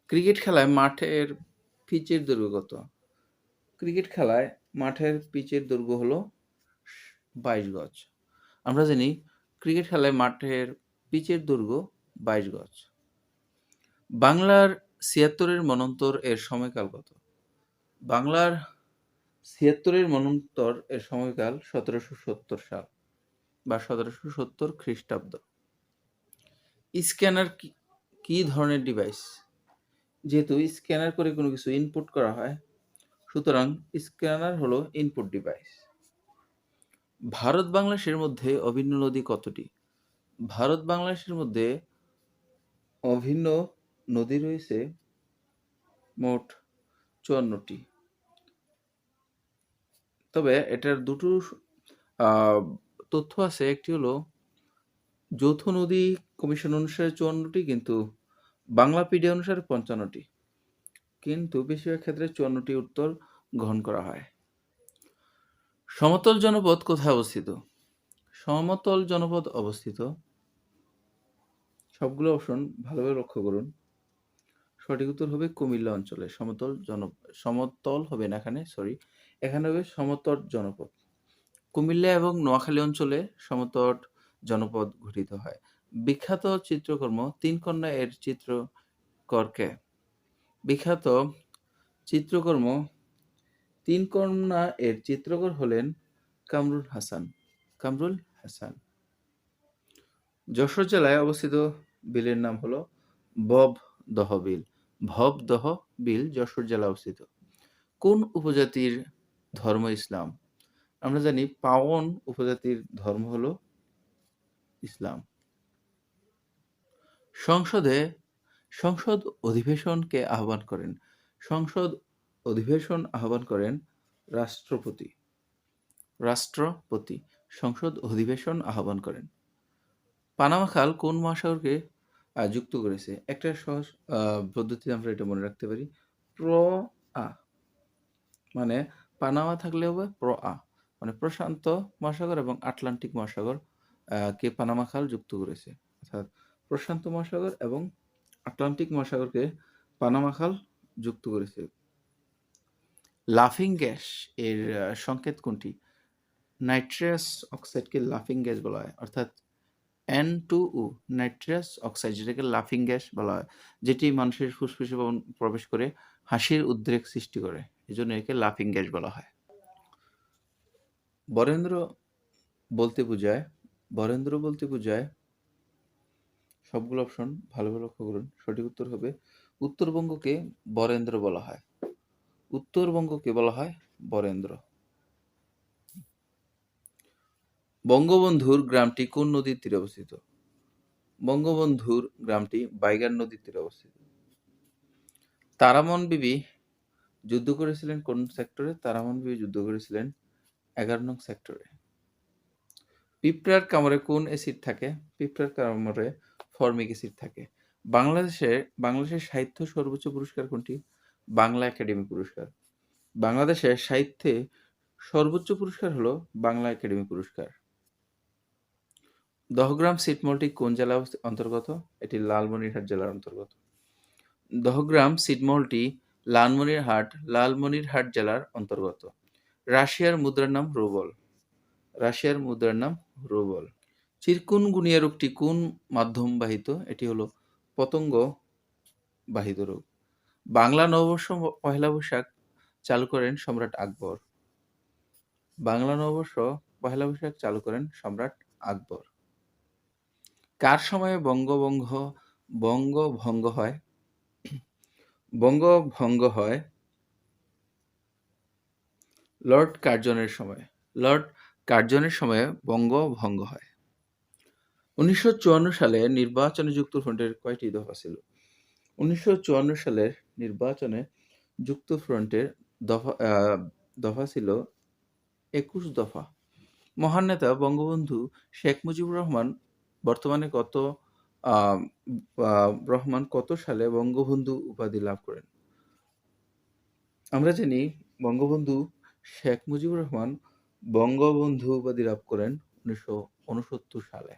ক্রিকেট খেলায় মাঠের পিচের দৈর্ঘ্য কত? ক্রিকেট খেলায় মাঠের পিচের দৈর্ঘ্য হলো 22 গজ। আমরা জানি ক্রিকেট খেলায় মাঠের পিচের দৈর্ঘ্য 22 গজ। বাংলার 76-এর মন্বন্তর এর সময়কাল কত? বাংলার 76-এর মন্বন্তর এর সময়কাল 1770 সাল বা 1770 খ্রিস্টাব্দ। স্ক্যানার কি ধরনের ডিভাইস? যেহেতু স্ক্যানার করে কোনো কিছু ইনপুট করা হয়, সুতরাং স্ক্যানার হলো ইনপুট ডিভাইস। ভারত বাংলাদেশের মধ্যে অভিন্ন নদী কতটি? ভারত বাংলাদেশের মধ্যে অভিন্ন নদী রয়েছে মোট 54টি। তবে এটার দুটো তথ্য আছে। একটি হলো যৌথ নদী কমিশন অনুসারে 54টি, কিন্তু বাংলাপিডিয়া অনুসারে 55টি, কিন্তু বেশিরভাগ ক্ষেত্রে 54টি উত্তর গ্রহণ করা হয়। সমতল জনপদ কোথায় অবস্থিত? সমতল জনপদ অবস্থিত, সবগুলো অপশন ভালোভাবে লক্ষ্য করুন, সঠিক উত্তর হবে কুমিল্লা অঞ্চলে। সমতল হবে না এখানে, এখানে হবে সমতট জনপদ। কুমিল্লা এবং নোয়াখালী অঞ্চলে সমতট জনপদ গঠিত হয়। বিখ্যাত চিত্রকর্ম তিন কন্যা এর চিত্রকর কে? বিখ্যাত চিত্রকর্ম তিন কন্যা এর চিত্রকর হলেন কামরুল হাসান। কামরুল হাসান। যশোর জেলায় অবস্থিত বিলের নাম হলো ভবদহ বিল। ভবদহ বিল যশোর জেলায় অবস্থিত। কোন উপজাতির ধর্ম ইসলাম? আমরা জানি পাওন উপজাতির ধর্ম হলো ইসলাম। সংসদ অধিবেশনকে আহ্বান করেন? সংসদ অধিবেশন আহ্বান করেন রাষ্ট্রপতি। রাষ্ট্রপতি সংসদ অধিবেশন আহ্বান করেন। পানামা খাল কোন মহাসাগরকে যুক্ত করেছে? একটা সহজ পদ্ধতিতে আমরা এটা মনে রাখতে পারি, প্র-আ, মানে পানামা থাকলে হবে প্র-আ, মানে প্রশান্ত মহাসাগর এবং আটলান্টিক মহাসাগর কে পানামা খাল যুক্ত করেছে। অর্থাৎ প্রশান্ত মহাসাগর এবং আটলান্টিক মহাসাগরকে পানামা খাল যুক্ত করেছে। লাফিং গ্যাস এর সংকেত কোনটি? নাইট্রাস অক্সাইডকে লাফিং গ্যাস বলা হয়, অর্থাৎ N2O নাইট্রাস অক্সাইড, যেটাকে লাফিং গ্যাস বলা হয়, যেটি মানুষের ফুসফুসে প্রবেশ করে হাসির উদ্রেক সৃষ্টি করে, এজন্য একে লাফিং গ্যাস বলা হয়। বরেন্দ্র বলতে বোঝায় বরেন্দ্র বলতে বোঝায় সবগুলো অপশন ভালোভাবে লক্ষ্য করুন। সঠিক উত্তর হবে উত্তরবঙ্গকে বরেন্দ্র বলা হয়। উত্তরবঙ্গকে বলা হয় বরেন্দ্র। বঙ্গবন্ধুর গ্রামটি কোন নদীর তীরে অবস্থিত? বঙ্গবন্ধুর গ্রামটি বাইগান নদীর তীরে অবস্থিত। তারামন বিবি যুদ্ধ করেছিলেন কোন সেক্টরে? তারামন বিবি যুদ্ধ করেছিলেন 11 নং সেক্টরে। পিঁপড়ার কামড়ে কোন অ্যাসিড থাকে? পিঁপড়ার কামড়ে ফর্মিক অ্যাসিড থাকে। বাংলাদেশের সাহিত্য সর্বোচ্চ পুরস্কার কোনটি? বাংলা একাডেমি পুরস্কার। বাংলাদেশের সাহিত্যে সর্বোচ্চ পুরস্কার হলো বাংলা একাডেমি পুরস্কার। দহগ্রাম ছিটমহলটি কোন জেলার অন্তর্গত? এটি লালমনিরহাট জেলার অন্তর্গত। দহগ্রাম ছিটমহলটি লালমনিরহাট জেলার অন্তর্গত। রাশিয়ার মুদ্রার নাম রুবল। রাশিয়ার মুদ্রার নাম রুবল। চিকুনগুনিয়া রোগটি কোন মাধ্যম বাহিত? এটি হলো পতঙ্গ বাহিত রোগ। বাংলা নববর্ষ পহেলা বৈশাখ চালু করেন সম্রাট আকবর। বাংলা নববর্ষ পহেলা বৈশাখ চালু করেন সম্রাট আকবর। কার সময়ে বঙ্গভঙ্গ হয়? বঙ্গভঙ্গ হয় লর্ড কার্জনের সময়ে। লর্ড কার্জনের সময়ে বঙ্গভঙ্গ হয়। 1954 সালে নির্বাচনে যুক্তফ্রন্টের কয়টি দফা ছিল? 1954 সালের নির্বাচনে যুক্তফ্রন্টের দফা ছিল 21 দফা। মহান নেতা বঙ্গবন্ধু শেখ মুজিবুর রহমান কত সালে বঙ্গবন্ধু উপাধি লাভ করেন? আমরা জানি বঙ্গবন্ধু শেখ মুজিবুর রহমান বঙ্গবন্ধু উপাধি লাভ করেন 1969 সালে।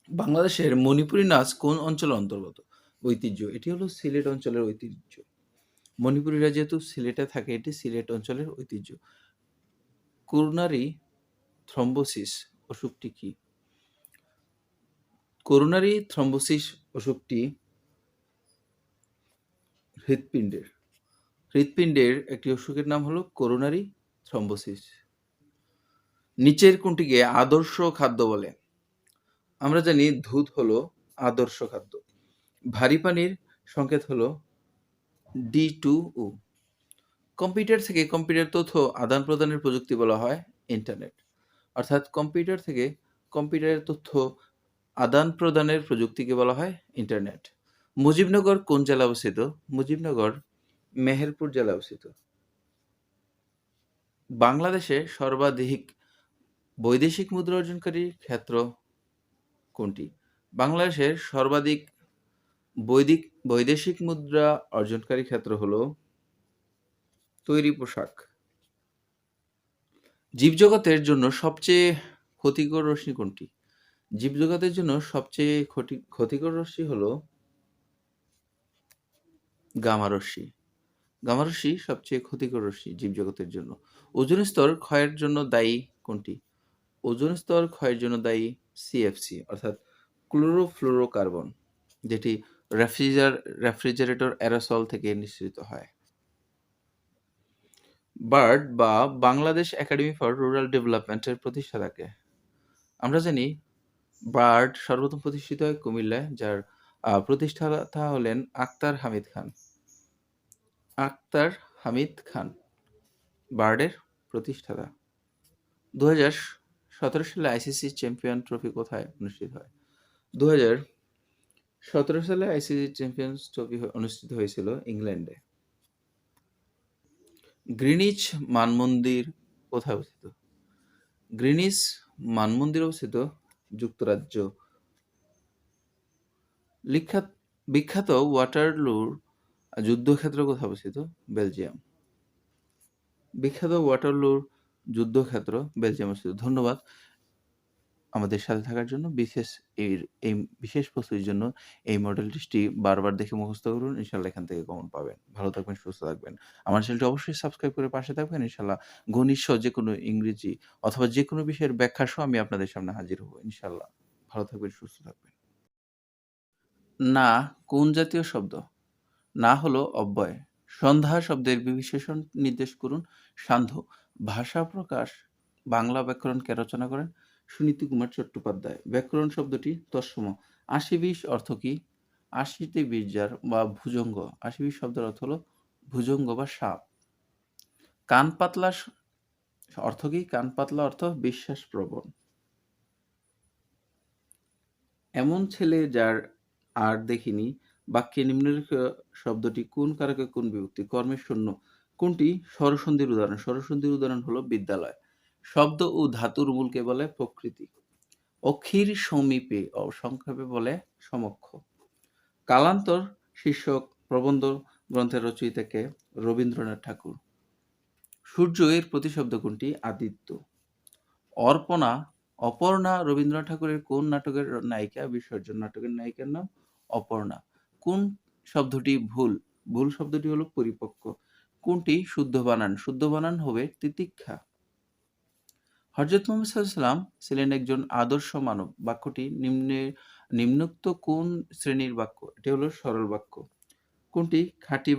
বাংলাদেশের মণিপুরী নাচ কোন অঞ্চলের অন্তর্গত? ঐতিহ্য, এটি হলো সিলেট অঞ্চলের ঐতিহ্য। মণিপুরীরা যেহেতু সিলেটে থাকে, এটি সিলেট অঞ্চলের ঐতিহ্য। করোনারি থ্রম্বোসিস অসুখটি কি? করোনারি থ্রম্বোসিস অসুখটি হৃৎপিণ্ডের একটি অসুখের নাম হলো করোনারি থ্রম্বোসিস। নিচের কোনটিকে আদর্শ খাদ্য বলে? আমরা জানি দুধ হলো আদর্শ খাদ্য। ভারী পানির সংকেত হলো D2O। কম্পিউটার থেকে কম্পিউটার তথ্য আদান প্রদানের প্রযুক্তি বলা হয় ইন্টারনেট। অর্থাৎ কম্পিউটার থেকে কম্পিউটারের তথ্য আদান প্রদানের প্রযুক্তিকে বলা হয় ইন্টারনেট। মুজিবনগর কোন জেলায় অবস্থিত? মুজিবনগর মেহেরপুর জেলায় অবস্থিত। বাংলাদেশে সর্বাধিক বৈদেশিক মুদ্রা অর্জনকারী ক্ষেত্র কোনটি? বাংলাদেশের সর্বাধিক বৈদেশিক মুদ্রা অর্জনকারী ক্ষেত্র হলো তৈরি পোশাক। জীবজগতের জন্য সবচেয়ে ক্ষতিকর রশ্মি কোনটি? জীবজগতের জন্য সবচেয়ে ক্ষতিকর রশ্মি হলো গামা রশ্মি। গামা রশ্মি সবচেয়ে ক্ষতিকর রশ্মি জীবজগতের জন্য। ওজোন স্তর ক্ষয়ের জন্য দায়ী কোনটি? ওজোন স্তর ক্ষয়ের জন্য দায়ী CFC, অর্থাৎ ক্লোরোফ্লোরোকার্বন, যেটি রেফ্রিজারেটর অ্যারোসল থেকে নিঃসৃত হয়। বার্ড বা বাংলাদেশ একাডেমি ফর রুরাল ডেভেলপমেন্টের প্রতিষ্ঠাতা কে? আমরা জানি বার্ড সর্বপ্রথম প্রতিষ্ঠিত হয় কুমিল্লায়, যার প্রতিষ্ঠাতা হলেন আক্তার হামিদ খান। আক্তার হামিদ খান বার্ডের প্রতিষ্ঠাতা। 2017 সালে আইসিসি চ্যাম্পিয়ন ট্রফি কোথায় অনুষ্ঠিত হয়? 2017 সালে আইসিসি চ্যাম্পিয়ন্স ট্রফি অনুষ্ঠিত হয়েছিল ইংল্যান্ডে। গ্রিনিচ মানমন্দির কোথায় অবস্থিত? গ্রিনিচ মানমন্দির অবস্থিত যুক্তরাজ্য। বিখ্যাত ওয়াটারলুর যুদ্ধক্ষেত্র কোথায় অবস্থিত? বেলজিয়াম। বিখ্যাত ওয়াটারলুর যুদ্ধক্ষেত্র বেলজিয়াম অবস্থিত। ধন্যবাদ। আমাদের সাথে থাকার জন্য এই বিশেষ প্রস্তুতির জন্য এই মডেল টেস্টটি বারবার দেখে মুখস্থ করুন। ইনশাআল্লাহ এখান থেকে কমন পাবেন। ভালো থাকবেন, সুস্থ থাকবেন। আমার চ্যানেলটি অবশ্যই সাবস্ক্রাইব করে পাশে থাকবেন। ইনশাআল্লাহ গণিত সহ যেকোনো ইংরেজি অথবা যেকোনো বিষয়ের ব্যাখ্যা সহ আমি আপনাদের সামনে হাজির হব। ইনশাআল্লাহ। ভালো থাকবেন, সুস্থ থাকবেন। না কোন জাতীয় শব্দ? না হলো অব্যয়। সন্ধ্যা শব্দের বিশেষণ নির্দেশ করুন। সান্ধ্য। ভাষা প্রকাশ বাংলা ব্যাকরণ কে রচনা করেন? সুনীতি কুমার চট্টোপাধ্যায়। ব্যাকরণ শব্দটি তৎসম। ৮০-২০ অর্থ কি? ৮০তে ২০ যার বা ভুজঙ্গ। ৮০-২০ শব্দের অর্থ হলো ভুজঙ্গ বা সাপ। কান পাতলা অর্থ কি? কান পাতলা অর্থ বিশ্বাসপ্রবণ। এমন ছেলে যার আর দেখিনি বাক্যে নিম্নলিখিত শব্দটি কোন কারকে কোন বিভক্তি? কর্মের শূন্য। কোনটি স্বরসন্ধির উদাহরণ? স্বরসন্ধির উদাহরণ হলো বিদ্যালয়। শব্দ ও ধাতুর মূলকে বলে প্রকৃতি। অক্ষির সমীপে ও সংক্ষেপে বলে সমক্ষ। কালান্তর শীর্ষক প্রবন্ধ গ্রন্থের রচয়িতা কে? রবীন্দ্রনাথ ঠাকুর। সূর্য এর প্রতিশব্দ কোনটি? আদিত্য। অপর্ণা রবীন্দ্রনাথ ঠাকুরের কোন নাটকের নায়িকা? বিসর্জন নাটকের নায়িকার নাম অপর্ণা। কোন শব্দটি ভুল? ভুল শব্দটি হলো পরিপক্ক। কোনটি শুদ্ধ বানান? শুদ্ধ বানান হবে তিতিক্ষা। হযরত মুহাম্মদ সাল্লাল্লাহু আলাইহি ওয়াসাল্লাম ছিলেন একজন আদর্শ মানব। বাক্যটি নিম্নোক্ত কোন শ্রেণীর বাক্য? এটি হলো সরল বাক্য। কোনটি খাঁটি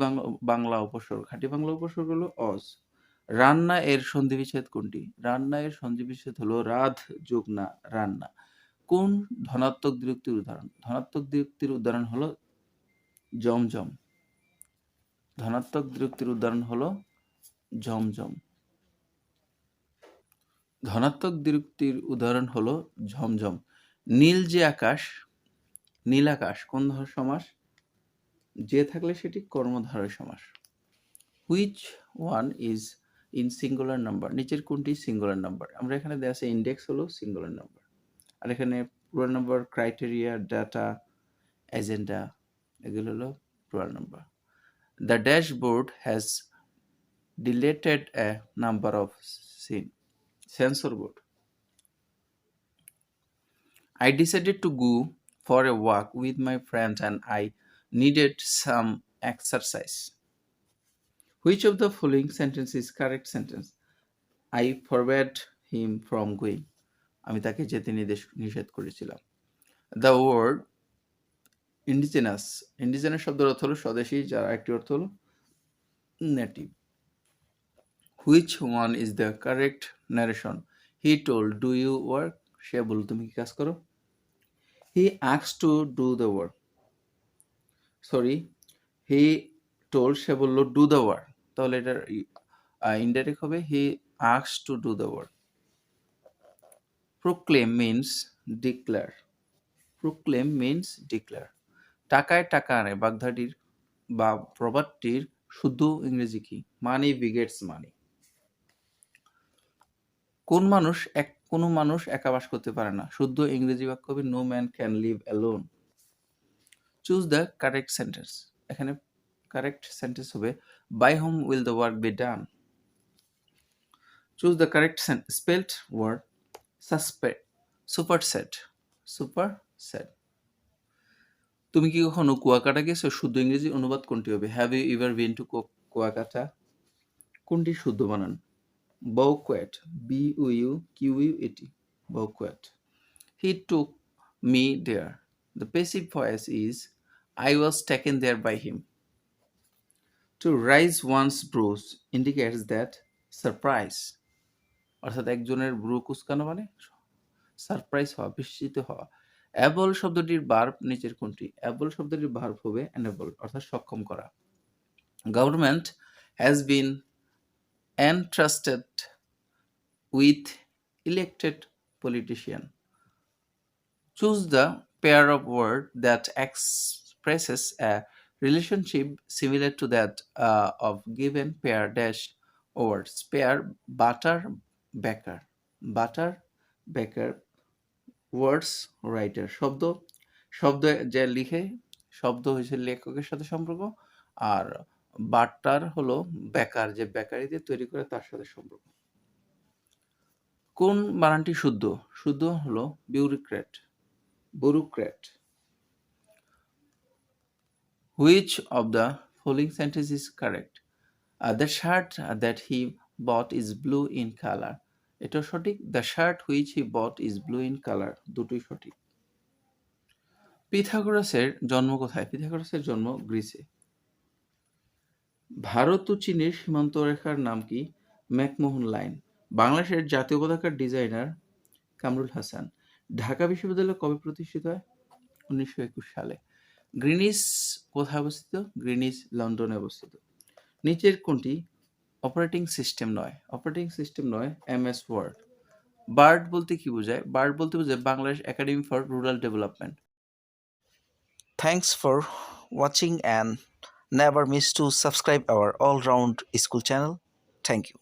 বাংলা উপসর্গ? খাঁটি বাংলা উপসর্গ হলো অজ। রান্না এর সন্ধিবিচ্ছেদ কোনটি? রান্না এর সন্ধিবিচ্ছেদ হলো রাধ যোগ না রান্না। কোন ধনাত্মক দ্বিরুক্তির উদাহরণ? ধনাত্মক দ্বিরুক্তির উদাহরণ হলো জমজম। ধনাত্মক দ্বিরুক্তির উদাহরণ হলো ঝমঝম। ধনাত্মক দ্বিরুক্তির উদাহরণ হলো ঝমঝম। নীল যে আকাশ, নীল আকাশ কোন সমাস? যে থাকলে সেটি কর্মধারয় সমাস। Which one is in singular number? নিচের কোনটি সিঙ্গুলার নাম্বার? আমরা এখানে দেয়া আছে ইন্ডেক্স হলো সিঙ্গুলার নাম্বার। আর এখানে plural number, criteria, data, agenda এগুলো হলো plural number. The dashboard has deleted a number of sensor board. I decided to go for a walk with my friend and I needed some exercise. Which of the following sentence is correct sentence? I forbade him from going. আমি তাকে যেতে নিষেধ করেছিলাম। The word indigenous. indigenous শব্দের অর্থ হলো স্বদেশী, যার একটি অর্থ হলো native. Which one is the correct narration? He told, do you work? সে বলল, তুমি কি কাজ করো? He asked to do the work. Sorry, he told, সে বলল do the work, তাহলে এটার ইনডাইরেক্ট হবে he asked to do the work. Proclaim means declare. Proclaim means declare. টাকায় টাকা আনে বাগধাটির বা প্রবাদটির শুদ্ধ ইংরেজি কি? মানি begets মানি। কোনো মানুষ একা বাস করতে পারে না। শুদ্ধ ইংরেজি বাক্য হবে no man can live alone. Choose the correct sentence. এখানে কারেক্ট সেন্টেন্স হবে by home will the work be done. Choose the correct spelled word superset. তুমি কি কখনো কুয়াকাটা গেছো? শুদ্ধ ইংরেজি অনুবাদ কোনটি হবে? Have you ever been to Kuakata? কোনটি শুদ্ধ বানান? বউকুয়েট, BUUQUET, বউকুয়েট। He took me there. The passive voice is I was taken there by him. To raise one's brows indicates that surprise. অর্থাৎ একজনের ব্রু কুঁচকানো মানে সারপ্রাইজ হওয়া, বিস্মিত হওয়া। অ্যাবল শব্দটির ভার্ব নিচের কোনটি? অ্যাবল শব্দটির ভার্ব হবে enable, অর্থাৎ সক্ষম করা। Government has been entrusted with elected politician. Choose the pair of words that expresses a relationship similar to that of given pair dash words. Pair butter baker. Butter baker. Words writer. শব্দ যে লিখে, শব্দ হচ্ছে লেখকের সাথে সম্পর্ক, আর butter হলো বেকার, যে বেকারিতে তৈরি করে তার সাথে সম্পর্ক। কোন বানানটি শুদ্ধ? শুদ্ধ হলো bureaucrat. Bureaucrat. Which of the following sentence is correct? The shirt that he bought is blue in colour. এটাও সঠিক। The shirt which he bought is blue in colour, দুটোই সঠিক। পিথাগোরাসের জন্ম কোথায়? পিথাগোরাসের জন্ম গ্রিসে। ভারত ও চীনের সীমান্ত রেখার নাম কি? McMahon line. বাংলাদেশের জাতীয় পতাকার ডিজাইনার কামরুল হাসান। ঢাকা বিশ্ববিদ্যালয় কবে প্রতিষ্ঠিত হয়? 1921 সালে। গ্রিনিচ কোথায় অবস্থিত? গ্রিনিচ লন্ডনে অবস্থিত। নিচের কোনটি অপারেটিং সিস্টেম নয়? অপারেটিং সিস্টেম নয় MS ওয়ার্ড। বার্ড বলতে কি বোঝায়? বার্ড বলতে বোঝায় Bangladesh academy for rural development. Thanks for watching and never miss to subscribe our all round school channel. Thank you.